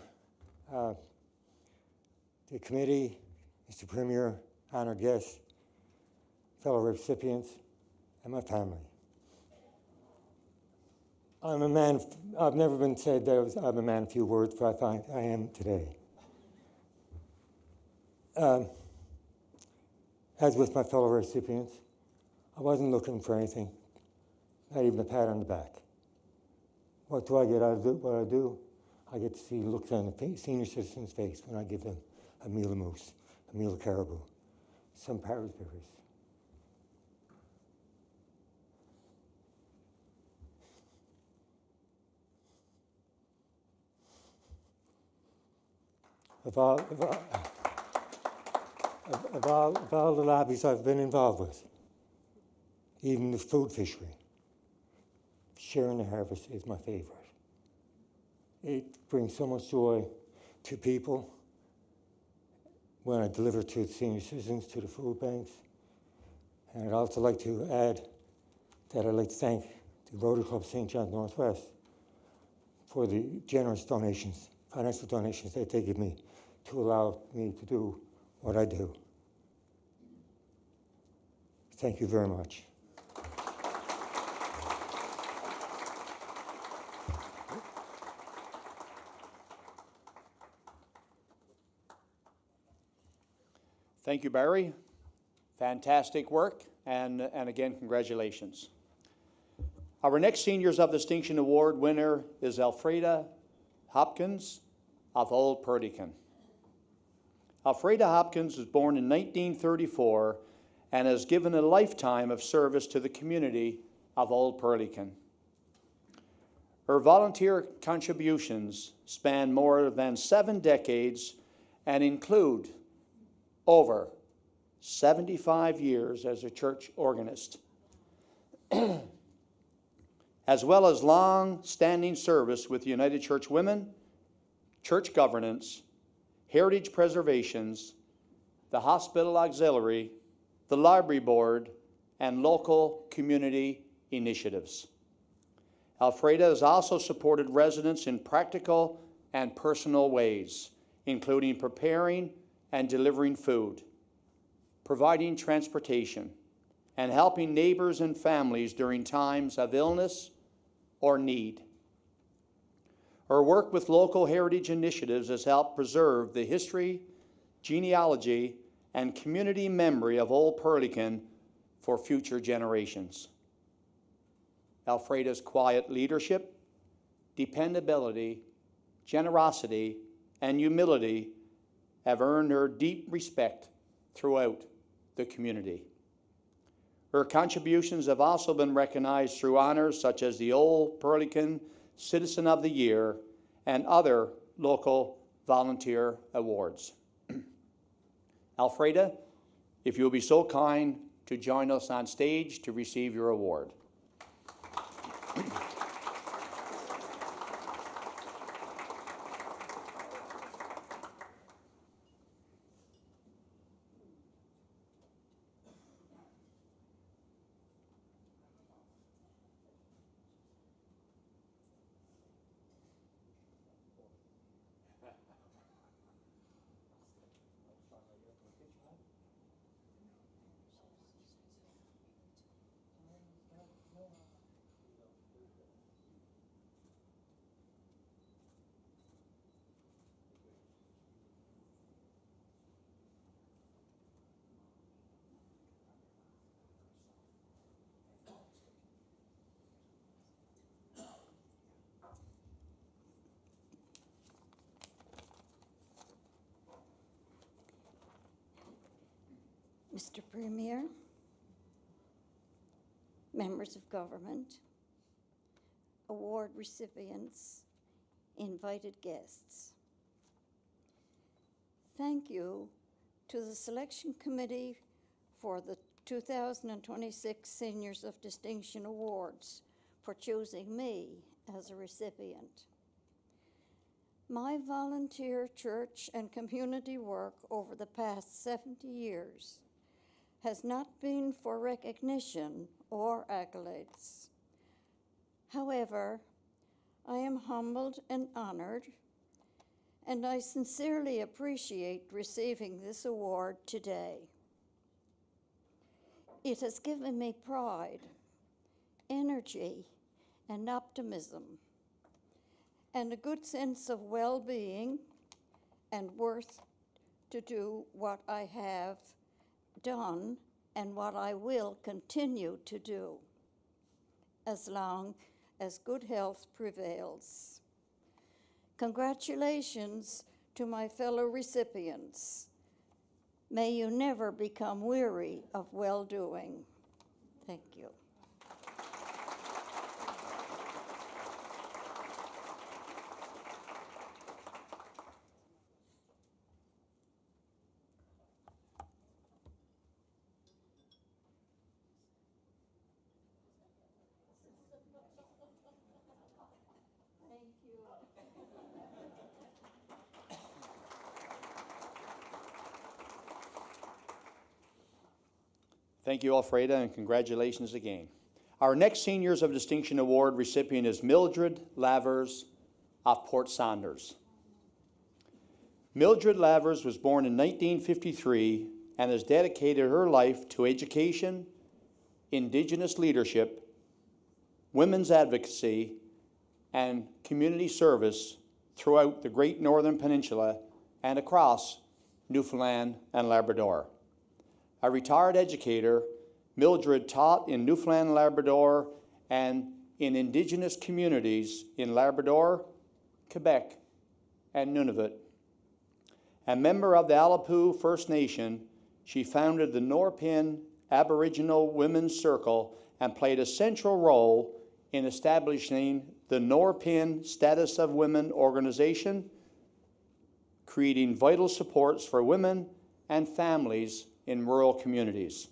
The committee, Mr. Premier, honored guests, fellow recipients, and my family. I'm a man, I've never been said that I'm a man of few words, but I find I am today. As with my fellow recipients, I wasn't looking for anything, not even a pat on the back. What do I get out of what I do? I get to see looks on the senior citizen's face when I give them a meal of moose, a meal of caribou, some Pardy berries. Of all the lobbies I've been involved with, even the food fishery, Sharing the Harvest is my favorite. It brings so much joy to people when I deliver to the senior citizens, to the food banks. And I'd also like to add that I'd like to thank the Rotary Club St. John's Northwest for the generous donations, financial donations that they give me to allow me to do what I do. Thank you very much. Thank you, Barry. Fantastic work, and again, congratulations. Our next Seniors of Distinction Award winner is Elfreda Hopkins of Old Pardy. Alfreda Hopkins was born in 1934 and has given a lifetime of service to the community of Old Pearlican. Her volunteer contributions span more than 7 decades and include over 75 years as a church organist, as well as long-standing service with United Church Women, church governance, heritage preservations, the hospital auxiliary, the library board, and local community initiatives. Alfreda has also supported residents in practical and personal ways, including preparing and delivering food, providing transportation, and helping neighbors and families during times of illness or need. Her work with local heritage initiatives has helped preserve the history, genealogy, and community memory of Old Pearlican for future generations. Alfreda's quiet leadership, dependability, generosity, and humility have earned her deep respect throughout the community. Her contributions have also been recognized through honors such as the Old Pearlican Citizen of the Year and other local volunteer awards. Alfreda, if you'll be so kind to join us on stage to receive your award. Mr. Premier, members of government, award recipients, invited guests. Thank you to the Selection Committee for the 2026 Seniors of Distinction Awards for choosing me as a recipient. My volunteer church and community work over the past 70 years has not been for recognition or accolades. However, I am humbled and honored, and I sincerely appreciate receiving this award today. It has given me pride, energy, and optimism, and a good sense of well-being and worth to do what I have done and what I will continue to do, as long as good health prevails. Congratulations to my fellow recipients. May you never become weary of well-doing. Thank you. Thank you, Alfreda, and congratulations again. Our next Seniors of Distinction Award recipient is Mildred Lavers of Port Saunders. Mildred Lavers was born in 1953 and has dedicated her life to education, Indigenous leadership, women's advocacy, and community service throughout the Great Northern Peninsula and across Newfoundland and Labrador. A retired educator, Mildred taught in Newfoundland and Labrador and in Indigenous communities in Labrador, Quebec, and Nunavut, A member of the Alapu First Nation, she founded the Norpin Aboriginal Women's Circle and played a central role in establishing the Norpin Status of Women organization, creating vital supports for women and families in rural communities.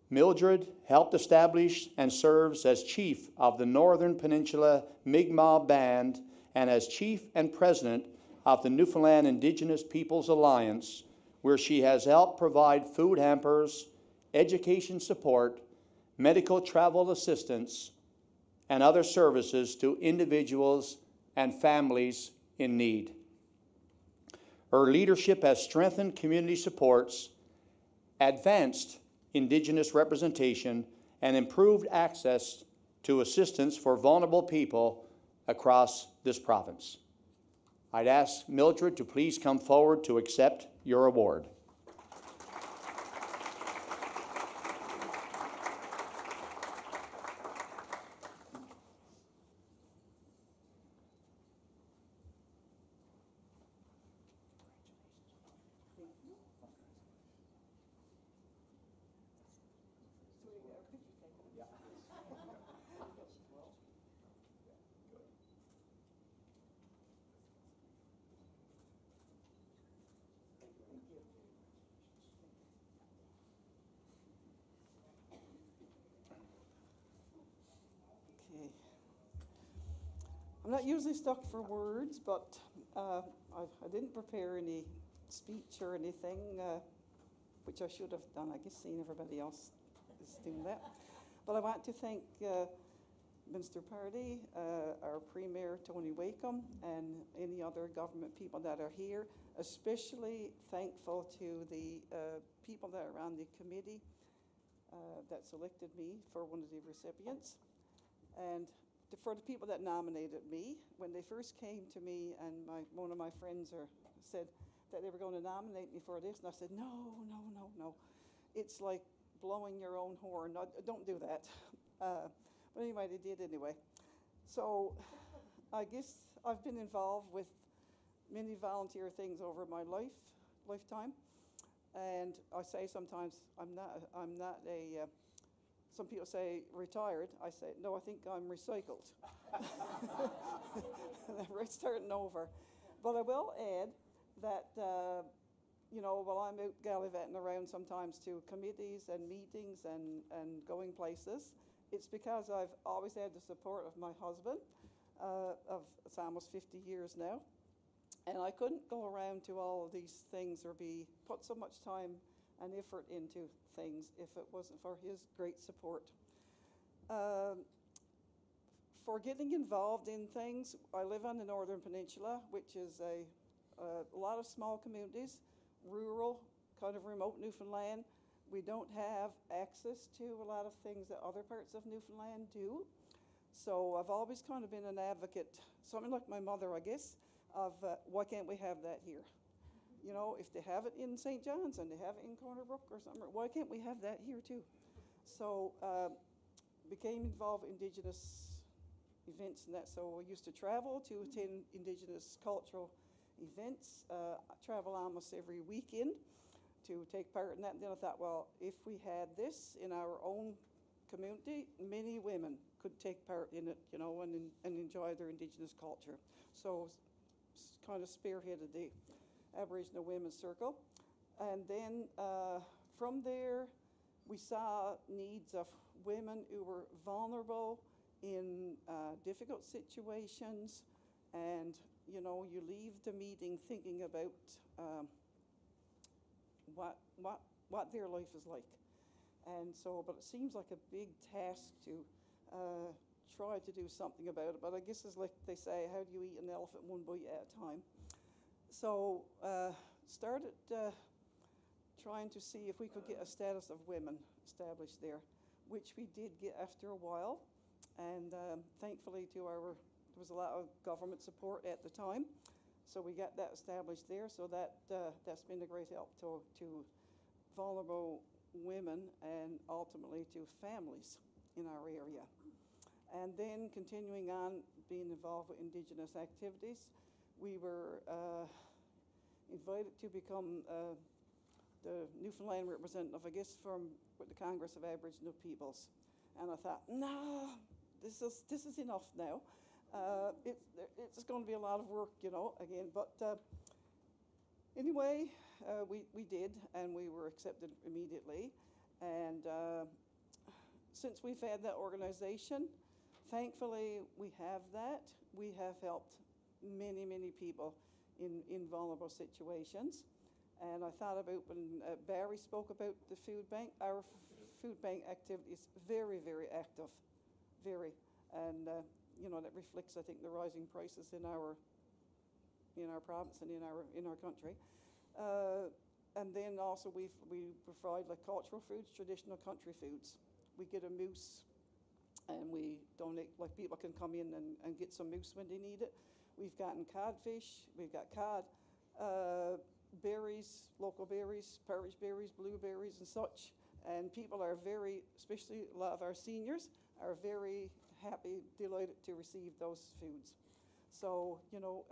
Mildred helped establish and serves as chief of the Northern Peninsula Mi'kmaq Band and as chief and president of the Newfoundland Indigenous Peoples Alliance, where she has helped provide food hampers, education support, medical travel assistance, and other services to individuals and families in need. Her leadership has strengthened community supports, advanced Indigenous representation, and improved access to assistance for vulnerable people across this province. I'd ask Mildred to please come forward to accept your award. Okay. I'm not usually stuck for words, but I didn't prepare any speech or anything, which I should have done. I guess seeing everybody else is doing that. But I want to thank Minister Pardy, our Premier Tony Wakeham, and any other government people that are here. Especially thankful to the people that are on the committee that selected me for one of the recipients. And for the people that nominated me, when they first came to me and one of my friends said that they were going to nominate me for this, and I said, no. It's like blowing your own horn. No, don't do that. But anyway, they did anyway. So I guess I've been involved with many volunteer things over my lifetime. And I say sometimes I'm not a, some people say retired. I say, no, I think I'm recycled. We're starting over. But I will add that, while I'm out gallivanting around sometimes to committees and meetings and going places, it's because I've always had the support of my husband, it's almost 50 years now. And I couldn't go around to all of these things or put so much time and effort into things if it wasn't for his great support. For getting involved in things, I live on the Northern Peninsula, which is a lot of small communities, rural, kind of remote Newfoundland. We don't have access to a lot of things that other parts of Newfoundland do. So I've always kind of been an advocate, something like my mother, I guess, of why can't we have that here? If they have it in St. John's and they have it in Corner Brook or something, why can't we have that here too? So became involved in Indigenous events and that. So I used to travel to attend Indigenous cultural events, travel almost every weekend to take part in that. And then I thought, well, if we had this in our own community, many women could take part in it, and enjoy their Indigenous culture. So kind of spearheaded the Aboriginal Women's Circle. And then from there, we saw needs of women who were vulnerable in difficult situations. And, you leave the meeting thinking about what their life is like. And so, but it seems like a big task to try to do something about it. But I guess it's like they say, how do you eat an elephant one bite at a time? So started trying to see if we could get a status of women established there, which we did get after a while. And thankfully there was a lot of government support at the time. So we got that established there. So that's been a great help to vulnerable women and ultimately to families in our area. And then continuing on being involved with Indigenous activities, we were invited to become the Newfoundland representative, I guess, with the Congress of Aboriginal Peoples. And I thought, no, this is enough now. It's going to be a lot of work, you know, again. But anyway, we did, and we were accepted immediately. And since we've had that organization, thankfully we have that. We have helped many, many people in vulnerable situations. And I thought about when Barry spoke about the food bank, our food bank activity is very, very active, very. And you know, that reflects, I think, the rising prices in our province and in our country. And then also we provide like cultural foods, traditional country foods. We get a moose and we donate, like people can come in and get some moose when they need it. We've gotten codfish, we've got cod, berries, local berries, parish berries, blueberries and such. And people are very, especially a lot of our seniors, are very happy, delighted to receive those foods. So, you know,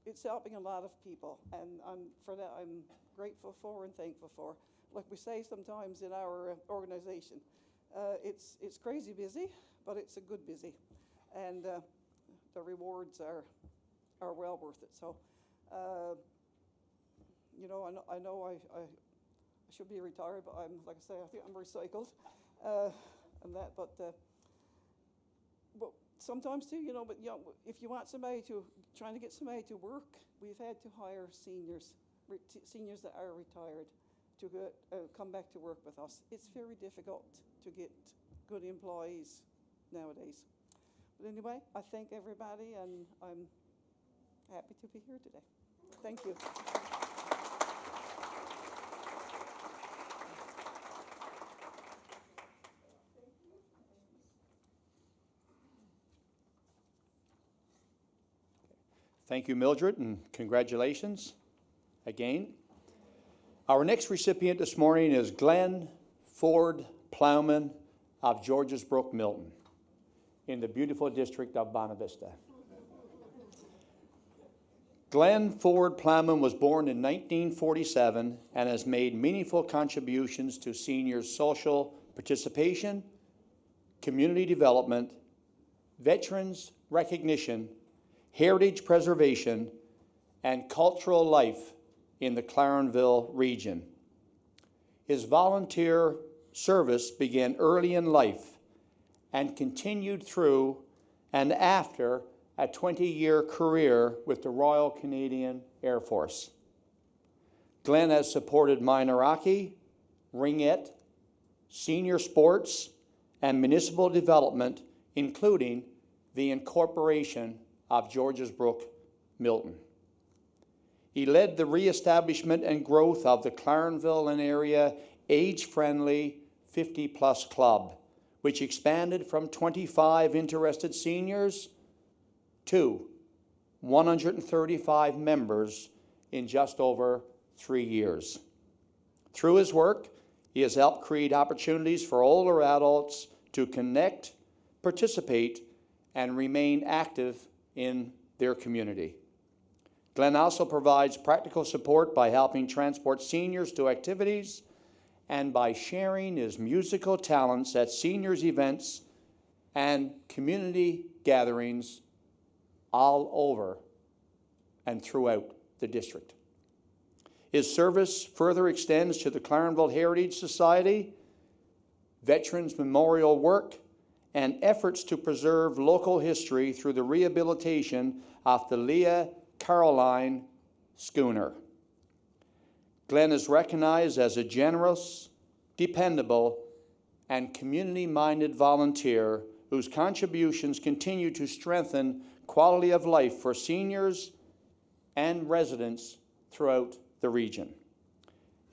it's helping a lot of people, and for that I'm grateful for and thankful for. Like we say sometimes in our organization, it's crazy busy, but it's a good busy, and the rewards are well worth it. So, you know, I know I should be retired, but like I say, I think I'm recycled, and that, but sometimes too, you know, but you know, if you want trying to get somebody to work, we've had to hire seniors that are retired to come back to work with us. It's very difficult to get good employees nowadays. But anyway, I thank everybody, and I'm happy to be here today. Thank you. Thank you, Mildred, and congratulations again. Our next recipient this morning is Glenn Ford Plowman of Georges Brook, Milton, in the beautiful district of Bonavista. Glenn Ford Plowman was born in 1947 and has made meaningful contributions to seniors' social participation, community development, veterans recognition, heritage preservation, and cultural life in the Clarenville region. His volunteer service began early in life and continued through and after a 20-year career with the Royal Canadian Air Force. Glenn has supported minor hockey, ringette, senior sports, and municipal development, including the incorporation of Georges Brook, Milton. He led the reestablishment and growth of the Clarenville and area age-friendly 50-plus club, which expanded from 25 interested seniors to 135 members in just over 3 years. Through his work, he has helped create opportunities for older adults to connect, participate, and remain active in their community. Glenn also provides practical support by helping transport seniors to activities and by sharing his musical talents at seniors' events and community gatherings all over and throughout the district. His service further extends to the Clarenville Heritage Society, Veterans Memorial work, and efforts to preserve local history through the rehabilitation of the Leah Caroline schooner. Glenn is recognized as a generous, dependable, and community-minded volunteer whose contributions continue to strengthen quality of life for seniors and residents throughout the region.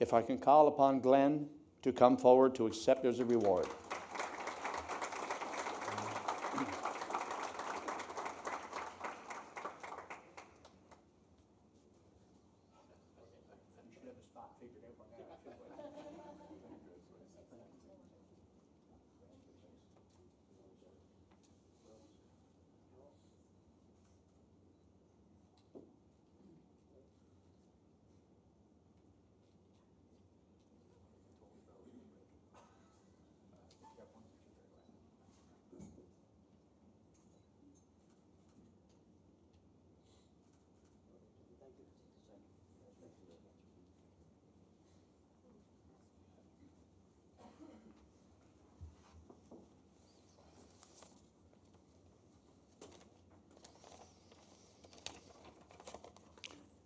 If I can call upon Glenn to come forward to accept as a reward.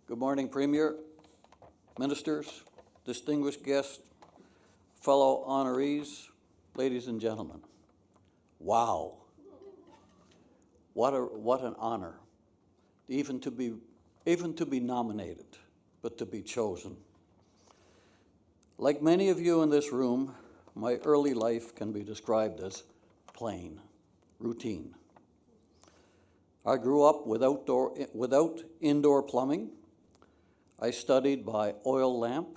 Good morning, Premier, ministers, distinguished guests, fellow honorees, ladies and gentlemen. Wow. What an honor, even to be nominated, but to be chosen. Like many of you in this room, my early life can be described as plain, routine. I grew up without indoor plumbing. I studied by oil lamp,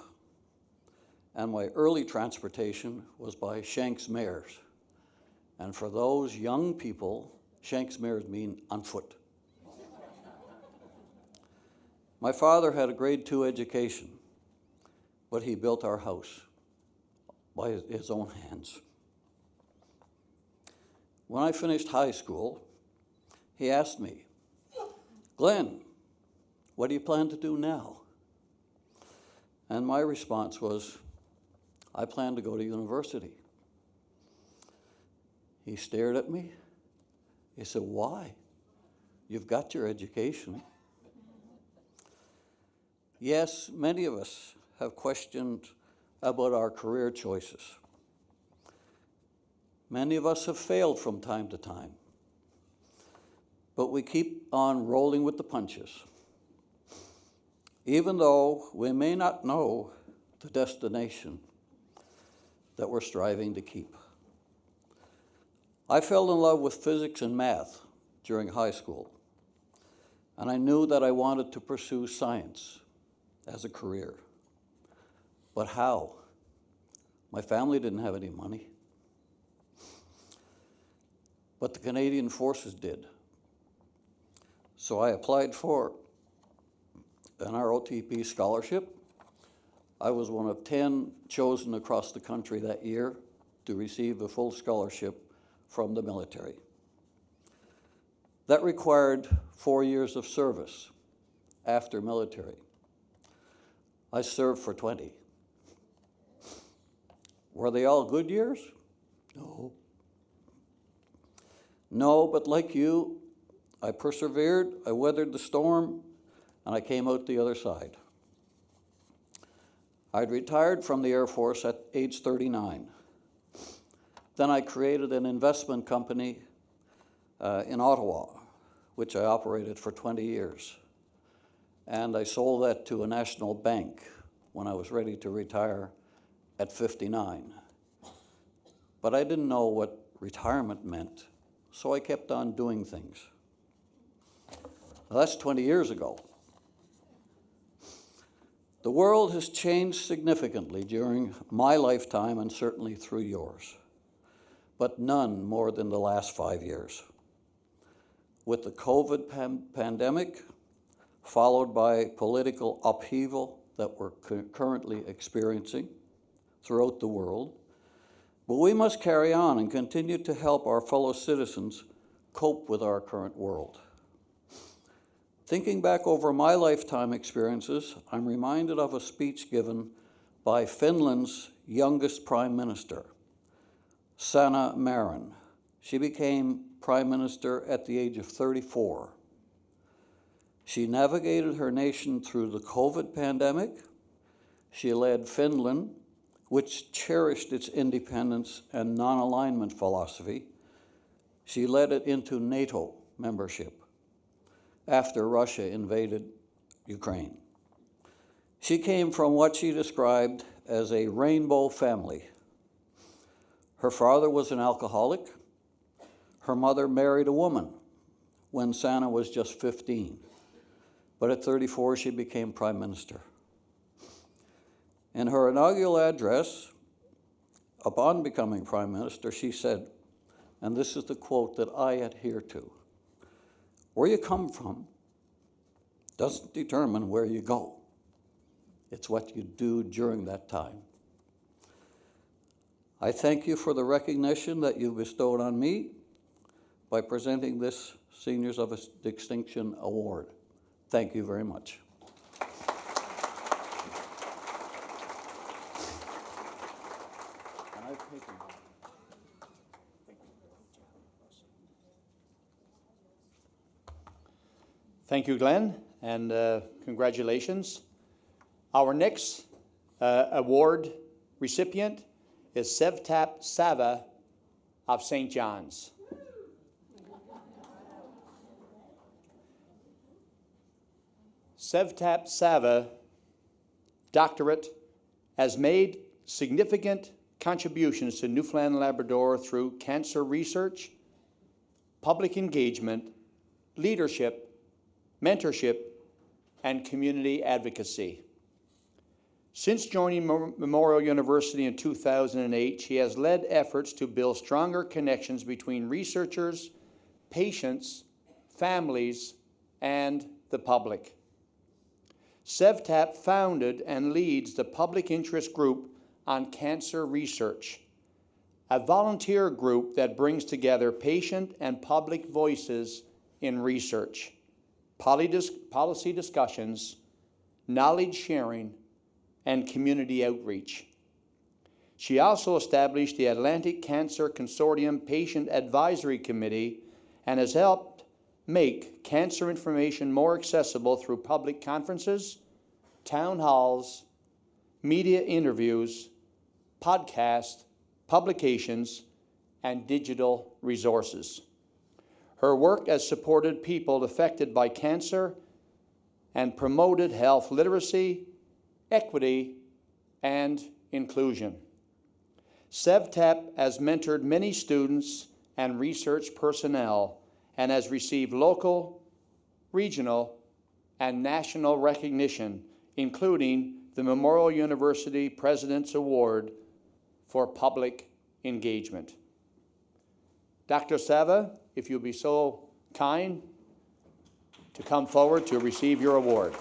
and my early transportation was by Shanks mares. And for those young people, Shanks mares mean on foot. My father had a grade 2 education, but he built our house by his own hands. When I finished high school, he asked me, "Glenn, what do you plan to do now?" And my response was, "I plan to go to university." He stared at me. He said, "Why? You've got your education." Yes, many of us have questioned about our career choices. Many of us have failed from time to time, but we keep on rolling with the punches. Even though we may not know the destination that we're striving to keep. I fell in love with physics and math during high school, and I knew that I wanted to pursue science as a career. But how? My family didn't have any money, but the Canadian Forces did. So I applied for an ROTP scholarship. I was one of 10 chosen across the country that year to receive a full scholarship from the military. That required 4 years of service after military. I served for 20. Were they all good years? No. No, but like you, I persevered, I weathered the storm, and I came out the other side. I'd retired from the Air Force at age 39. Then I created an investment company in Ottawa, which I operated for 20 years. And I sold that to a national bank when I was ready to retire at 59. But I didn't know what retirement meant, so I kept on doing things. Now, that's 20 years ago. The world has changed significantly during my lifetime and certainly through yours, but none more than the last 5 years. With the COVID pandemic, followed by political upheaval that we're currently experiencing throughout the world, but we must carry on and continue to help our fellow citizens cope with our current world. Thinking back over my lifetime experiences, I'm reminded of a speech given by Finland's youngest prime minister, Sanna Marin. She became prime minister at the age of 34. She navigated her nation through the COVID pandemic. She led Finland, which cherished its independence and non-alignment philosophy. She led it into NATO membership after Russia invaded Ukraine. She came from what she described as a rainbow family. Her father was an alcoholic. Her mother married a woman when Sanna was just 15. But at 34, she became prime minister. In her inaugural address, upon becoming prime minister, she said, and this is the quote that I adhere to, "Where you come from doesn't determine where you go. It's what you do during that time." I thank you for the recognition that you bestowed on me by presenting this Seniors of Distinction Award. Thank you very much. Thank you, Glenn, and congratulations. Our next award recipient is Sevtap Sava of St. John's. Sevtap Sava doctorate has made significant contributions to Newfoundland and Labrador through cancer research, public engagement, leadership, mentorship, and community advocacy. Since joining Memorial University in 2008, she has led efforts to build stronger connections between researchers, patients, families, and the public. Sevtap founded and leads the Public Interest Group on Cancer Research, a volunteer group that brings together patient and public voices in research, policy discussions, knowledge sharing, and community outreach. She also established the Atlantic Cancer Consortium Patient Advisory Committee and has helped make cancer information more accessible through public conferences, town halls, media interviews, podcasts, publications, and digital resources. Her work has supported people affected by cancer and promoted health literacy, equity, and inclusion. Sevtap has mentored many students and research personnel and has received local, regional, and national recognition, including the Memorial University President's Award for Public Engagement. Dr. Sava, if you'll be so kind to come forward to receive your award.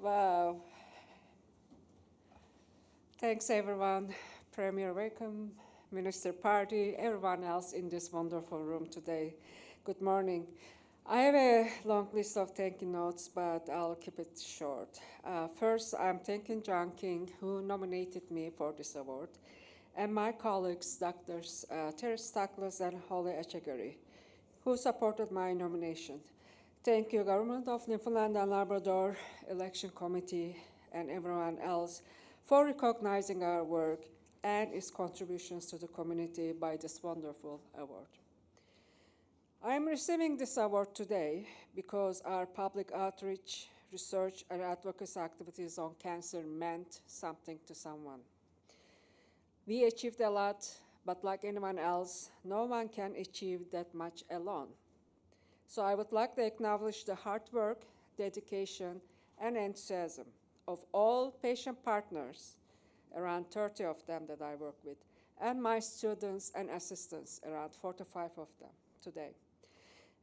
Wow. Thanks, everyone. Premier Wakeham, Minister Pardy, everyone else in this wonderful room today. Good morning. I have a long list of thank you notes, but I'll keep it short. First, I'm thanking John King, who nominated me for this award, and my colleagues, Drs. Terry Stackless and Holly Echegary, who supported my nomination. Thank you, Government of Newfoundland and Labrador, Election Committee, and everyone else for recognizing our work and its contributions to the community by this wonderful award. I am receiving this award today because our public outreach, research, and advocacy activities on cancer meant something to someone. We achieved a lot, but like anyone else, no one can achieve that much alone. So I would like to acknowledge the hard work, dedication, and enthusiasm of all patient partners, around 30 of them that I work with, and my students and assistants, around 45 of them today.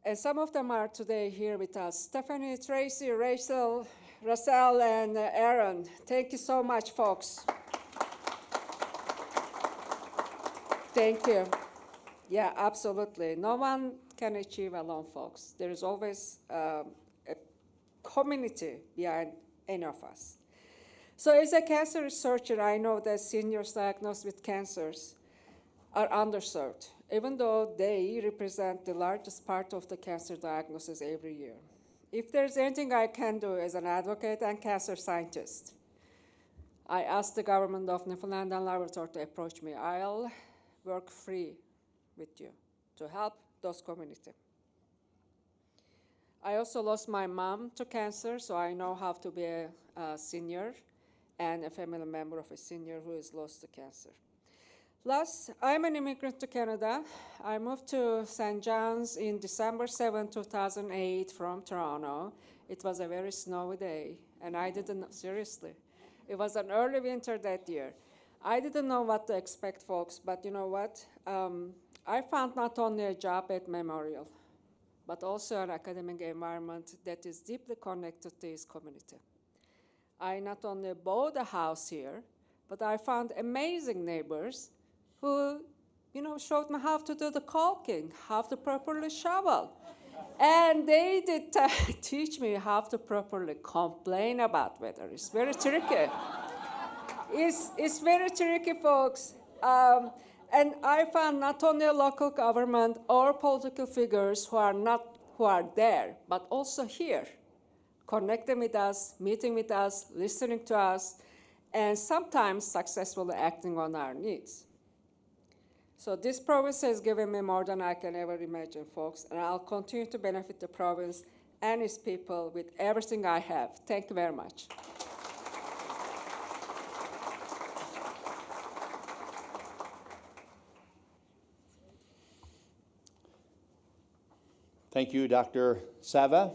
And some of them are today here with us. Stephanie, Tracy, Rachel, Russell, and Aaron. Thank you so much, folks. Thank you. Yeah, absolutely. No one can achieve alone, folks. There is always a community behind any of us. So as a cancer researcher, I know that seniors diagnosed with cancers are underserved, even though they represent the largest part of the cancer diagnosis every year. If there's anything I can do as an advocate and cancer scientist, I ask the government of Newfoundland and Labrador to approach me. I'll work free with you to help those communities. I also lost my mom to cancer, so I know how to be a senior and a family member of a senior who is lost to cancer. Last, I'm an immigrant to Canada. I moved to St. John's in December 7, 2008 from Toronto. It was a very snowy day, and I didn't, seriously. It was an early winter that year. I didn't know what to expect, folks, but you know what? I found not only a job at Memorial, but also an academic environment that is deeply connected to this community. I not only bought a house here, but I found amazing neighbors who, showed me how to do the caulking, how to properly shovel. And they did teach me how to properly complain about weather. It's very tricky. It's very tricky, folks. And I found not only local government or political figures who are there, but also here, connecting with us, meeting with us, listening to us, and sometimes successfully acting on our needs. So this province has given me more than I can ever imagine, folks, and I'll continue to benefit the province and its people with everything I have. Thank you very much. Thank you, Dr. Sava.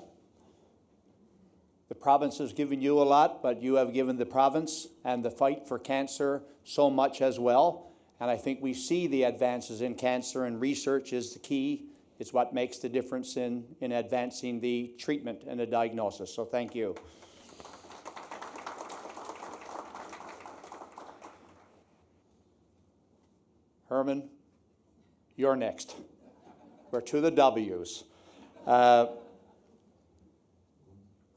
The province has given you a lot, but you have given the province and the fight for cancer so much as well. And I think we see the advances in cancer, and research is the key. It's what makes the difference in advancing the treatment and the diagnosis. So thank you. Herman, you're next. We're to the W's.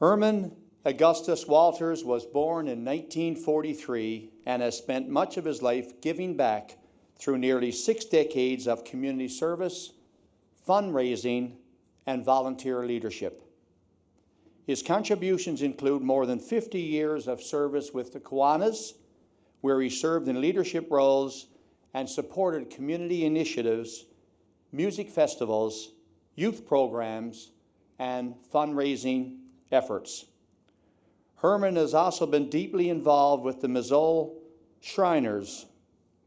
Herman Augustus Walters was born in 1943 and has spent much of his life giving back through nearly 6 decades of community service, fundraising, and volunteer leadership. His contributions include more than 50 years of service with the Kiwanis, where he served in leadership roles and supported community initiatives, music festivals, youth programs, and fundraising efforts. Herman has also been deeply involved with the Missoula Shriners,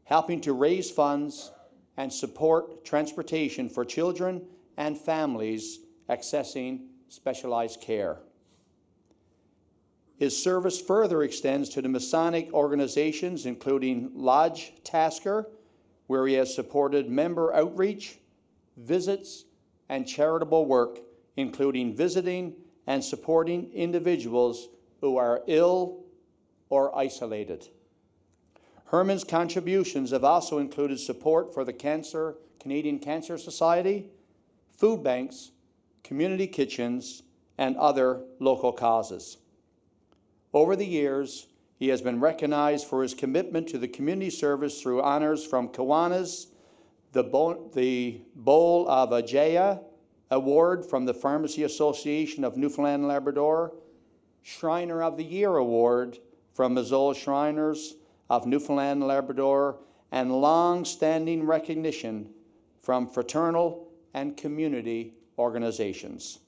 helping to raise funds and support transportation for children and families accessing specialized care. His service further extends to the Masonic organizations, including Lodge Tasker, where he has supported member outreach, visits, and charitable work, including visiting and supporting individuals who are ill or isolated. Herman's contributions have also included support for the Canadian Cancer Society, food banks, community kitchens, and other local causes. Over the years, he has been recognized for his commitment to the community service through honors from Kiwanis, the Bowl of Ajaya Award from the Pharmacy Association of Newfoundland and Labrador, Shriner of the Year Award from Missoula Shriners of Newfoundland and Labrador, and long-standing recognition from fraternal and community organizations.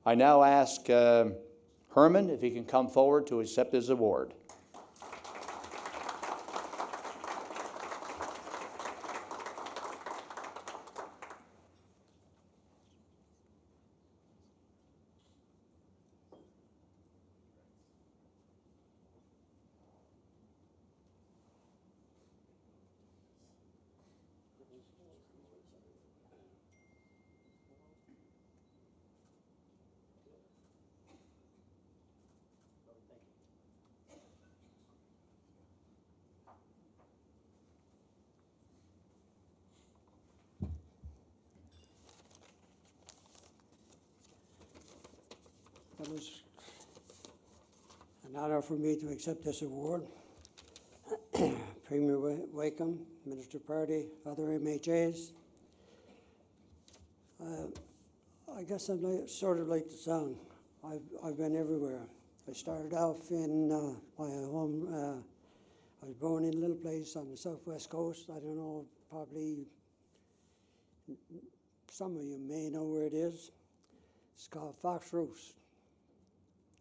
I now ask Herman if he can come forward to accept his award. It was an honor for me to accept this award. Premier Wakeham, Minister Pardy, other MHAs. I guess I'm sort of like the song. I've been everywhere. I started off in my home. I was born in a little place on the southwest coast. I don't know, probably some of you may know where it is. It's called Fox Roost.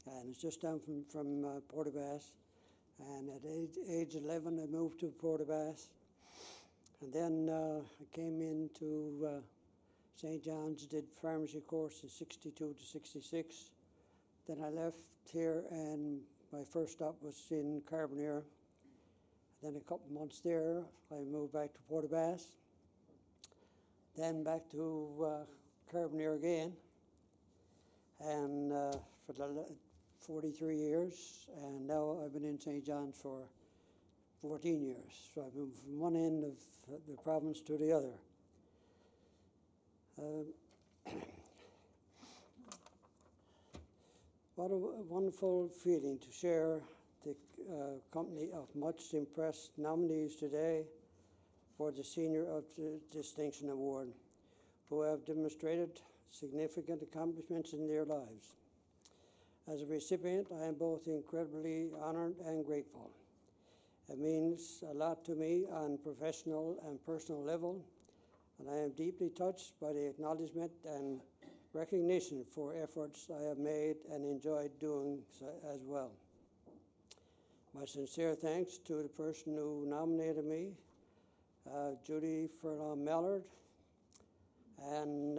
And it's just down from Portabass. And at age 11, I moved to Portabass. And then I came into St. John's, did pharmacy course in 62 to 66. Then I left here, and my first stop was in Carbonear. Then a couple months there, I moved back to Portabass. Then back to Carbonear again. And for the 43 years, and now I've been in St. John's for 14 years. So I've moved from one end of the province to the other. What a wonderful feeling to share the company of much impressed nominees today for the Senior of Distinction Award, who have demonstrated significant accomplishments in their lives. As a recipient, I am both incredibly honored and grateful. It means a lot to me on professional and personal level, and I am deeply touched by the acknowledgement and recognition for efforts I have made and enjoyed doing so as well. My sincere thanks to the person who nominated me, Judy Furlong Mallard, and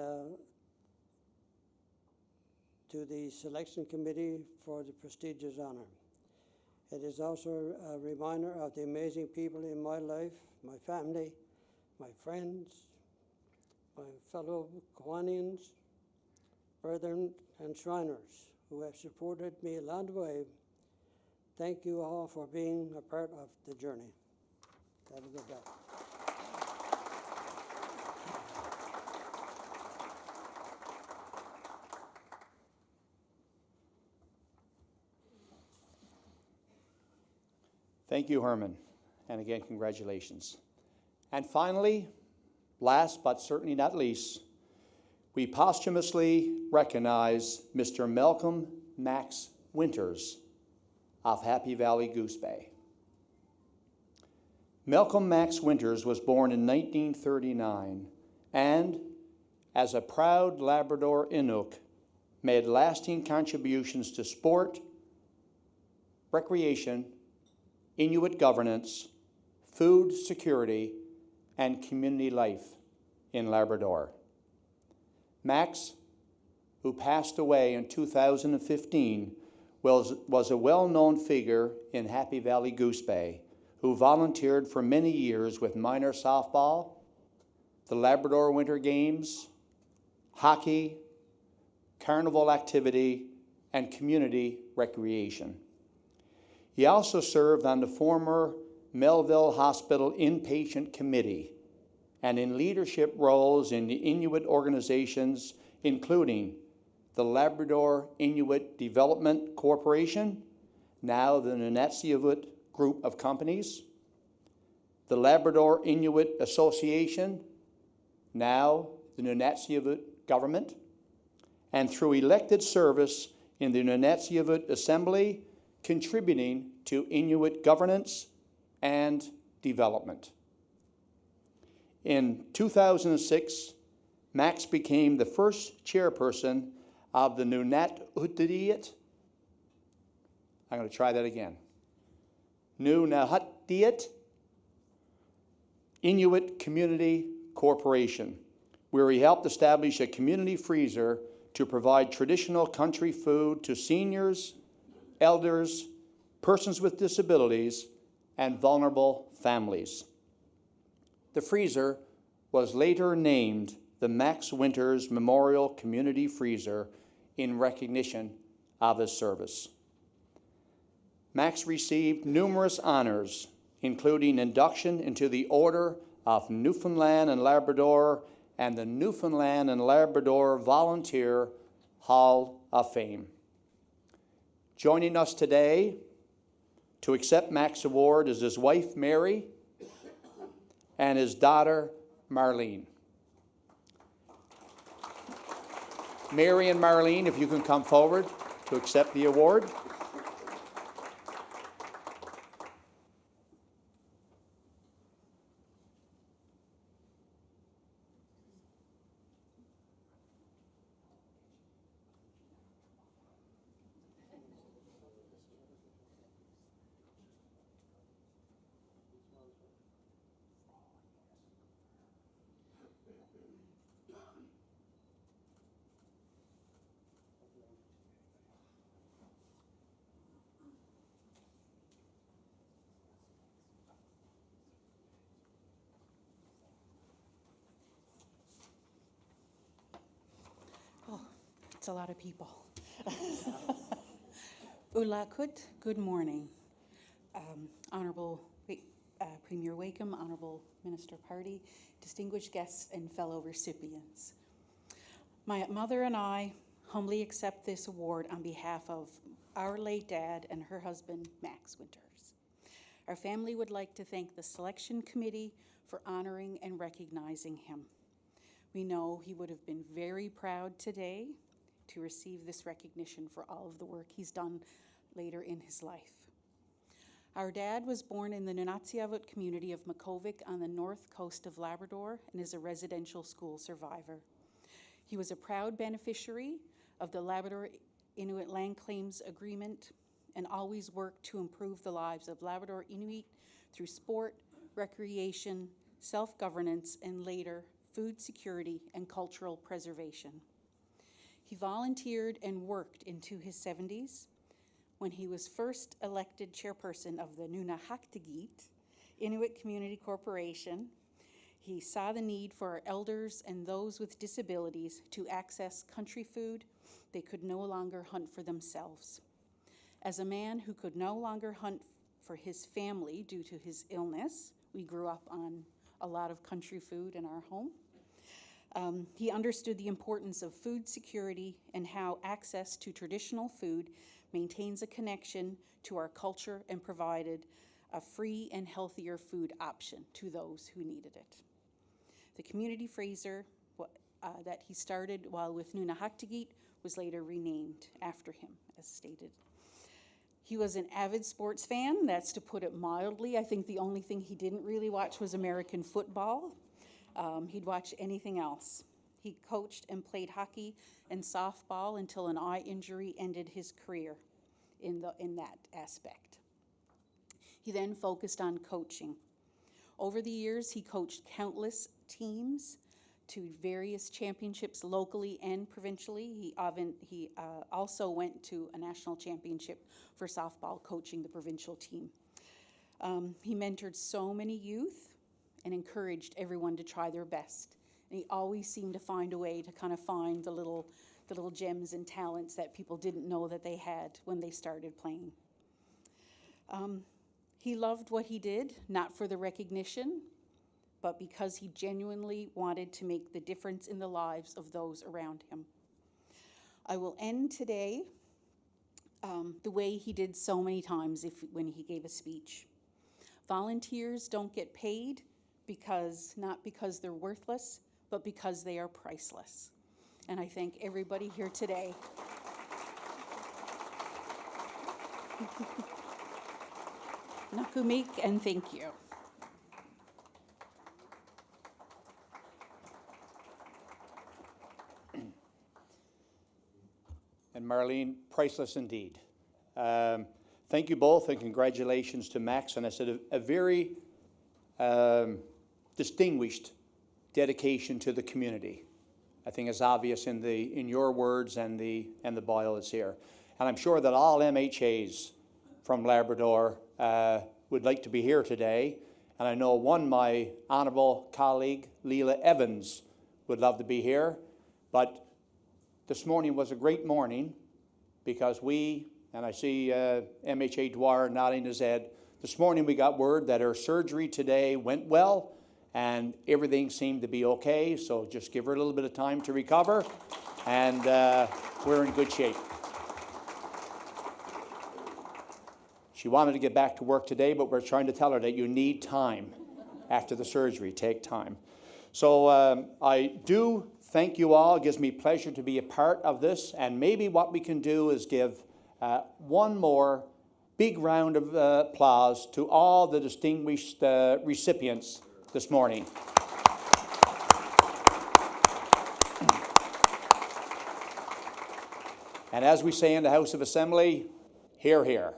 to the selection committee for the prestigious honor. It is also a reminder of the amazing people in my life, my family, my friends, my fellow Kiwanians, brethren, and Shriners who have supported me along the way. Thank you all for being a part of the journey. Have a good day. Thank you, Herman. And again, congratulations. And finally, last but certainly not least, we posthumously recognize Mr. Malcolm Max Winters of Happy Valley Goose Bay. Malcolm Max Winters was born in 1939 and, as a proud Labrador Inuk, made lasting contributions to sport, recreation, Inuit governance, food security, and community life in Labrador. Max, who passed away in 2015, was a well-known figure in Happy Valley Goose Bay, who volunteered for many years with minor softball, the Labrador Winter Games, hockey, carnival activity, and community recreation. He also served on the former Melville Hospital Inpatient Committee and in leadership roles in the Inuit organizations, including the Labrador Inuit Development Corporation, now the Nunatsiavut Group of Companies, the Labrador Inuit Association, now the Nunatsiavut Government, and through elected service in the Nunatsiavut Assembly, contributing to Inuit governance and development. In 2006, Max became the first chairperson of the Nunatsiavut, I'm going to try that again, Nunatsiavut Inuit Community Corporation, where he helped establish a community freezer to provide traditional country food to seniors, elders, persons with disabilities, and vulnerable families. The freezer was later named the Max Winters Memorial Community Freezer in recognition of his service. Max received numerous honors, including induction into the Order of Newfoundland and Labrador and the Newfoundland and Labrador Volunteer Hall of Fame. Joining us today to accept Max Award is his wife, Mary, and his daughter, Marlene. Mary and Marlene, if you can come forward to accept the award. That's a lot of people. Ulakut, good morning. Honourable Premier Wakeham, Honourable Minister Pardy, distinguished guests and fellow recipients. My mother and I humbly accept this award on behalf of our late dad and her husband, Max Winters. Our family would like to thank the selection committee for honoring and recognizing him. We know he would have been very proud today to receive this recognition for all of the work he's done later in his life. Our dad was born in the Nunatsiavut community of Makhovik on the north coast of Labrador and is a residential school survivor. He was a proud beneficiary of the Labrador Inuit Land Claims Agreement and always worked to improve the lives of Labrador Inuit through sport, recreation, self-governance, and later, food security and cultural preservation. He volunteered and worked into his 70s when he was first elected chairperson of the Nunahaktigit Inuit Community Corporation. He saw the need for our elders and those with disabilities to access country food they could no longer hunt for themselves. As a man who could no longer hunt for his family due to his illness, we grew up on a lot of country food in our home. He understood the importance of food security and how access to traditional food maintains a connection to our culture and provided a free and healthier food option to those who needed it. The community freezer that he started while with Nunahaktigit was later renamed after him, as stated. He was an avid sports fan, that's to put it mildly. I think the only thing he didn't really watch was American football. He'd watch anything else. He coached and played hockey and softball until an eye injury ended his career in that aspect. He then focused on coaching. Over the years, he coached countless teams to various championships locally and provincially. He also went to a national championship for softball, coaching the provincial team. He mentored so many youth and encouraged everyone to try their best. And he always seemed to find a way to kind of find the little gems and talents that people didn't know that they had when they started playing. He loved what he did, not for the recognition, but because he genuinely wanted to make the difference in the lives of those around him. I will end today the way he did so many times when he gave a speech. Volunteers don't get paid not because they're worthless, but because they are priceless. And I thank everybody here today. Nakumik, and thank you. And Marlene, priceless indeed. Thank you both, and congratulations to Max. And I said a very distinguished dedication to the community. I think it's obvious in your words and the bio that's here. And I'm sure that all MHAs from Labrador would like to be here today. And I know my honourable colleague, Leela Evans, would love to be here. But this morning was a great morning because and I see MHA Dwyer nodding his head, this morning we got word that her surgery today went well and everything seemed to be okay, so just give her a little bit of time to recover, and we're in good shape. She wanted to get back to work today, but we're trying to tell her that you need time after the surgery. Take time. So I do thank you all. It gives me pleasure to be a part of this, and maybe what we can do is give one more big round of applause to all the distinguished recipients this morning. And as we say in the House of Assembly, hear, hear.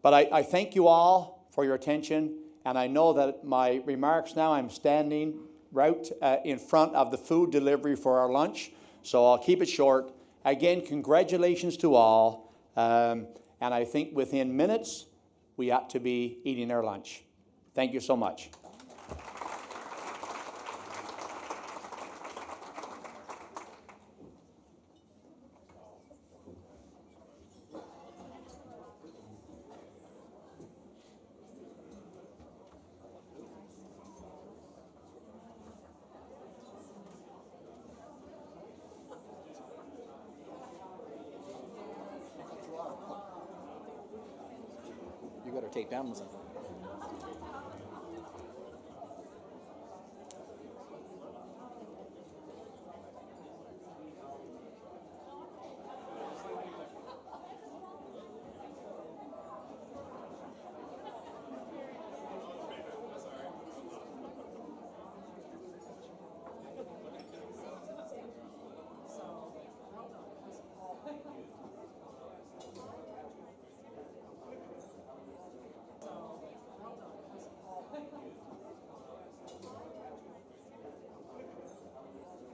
But I thank you all for your attention, and I know that my remarks now, I'm standing right in front of the food delivery for our lunch, so I'll keep it short. Again, congratulations to all, and I think within minutes, we ought to be eating our lunch. Thank you so much. take down was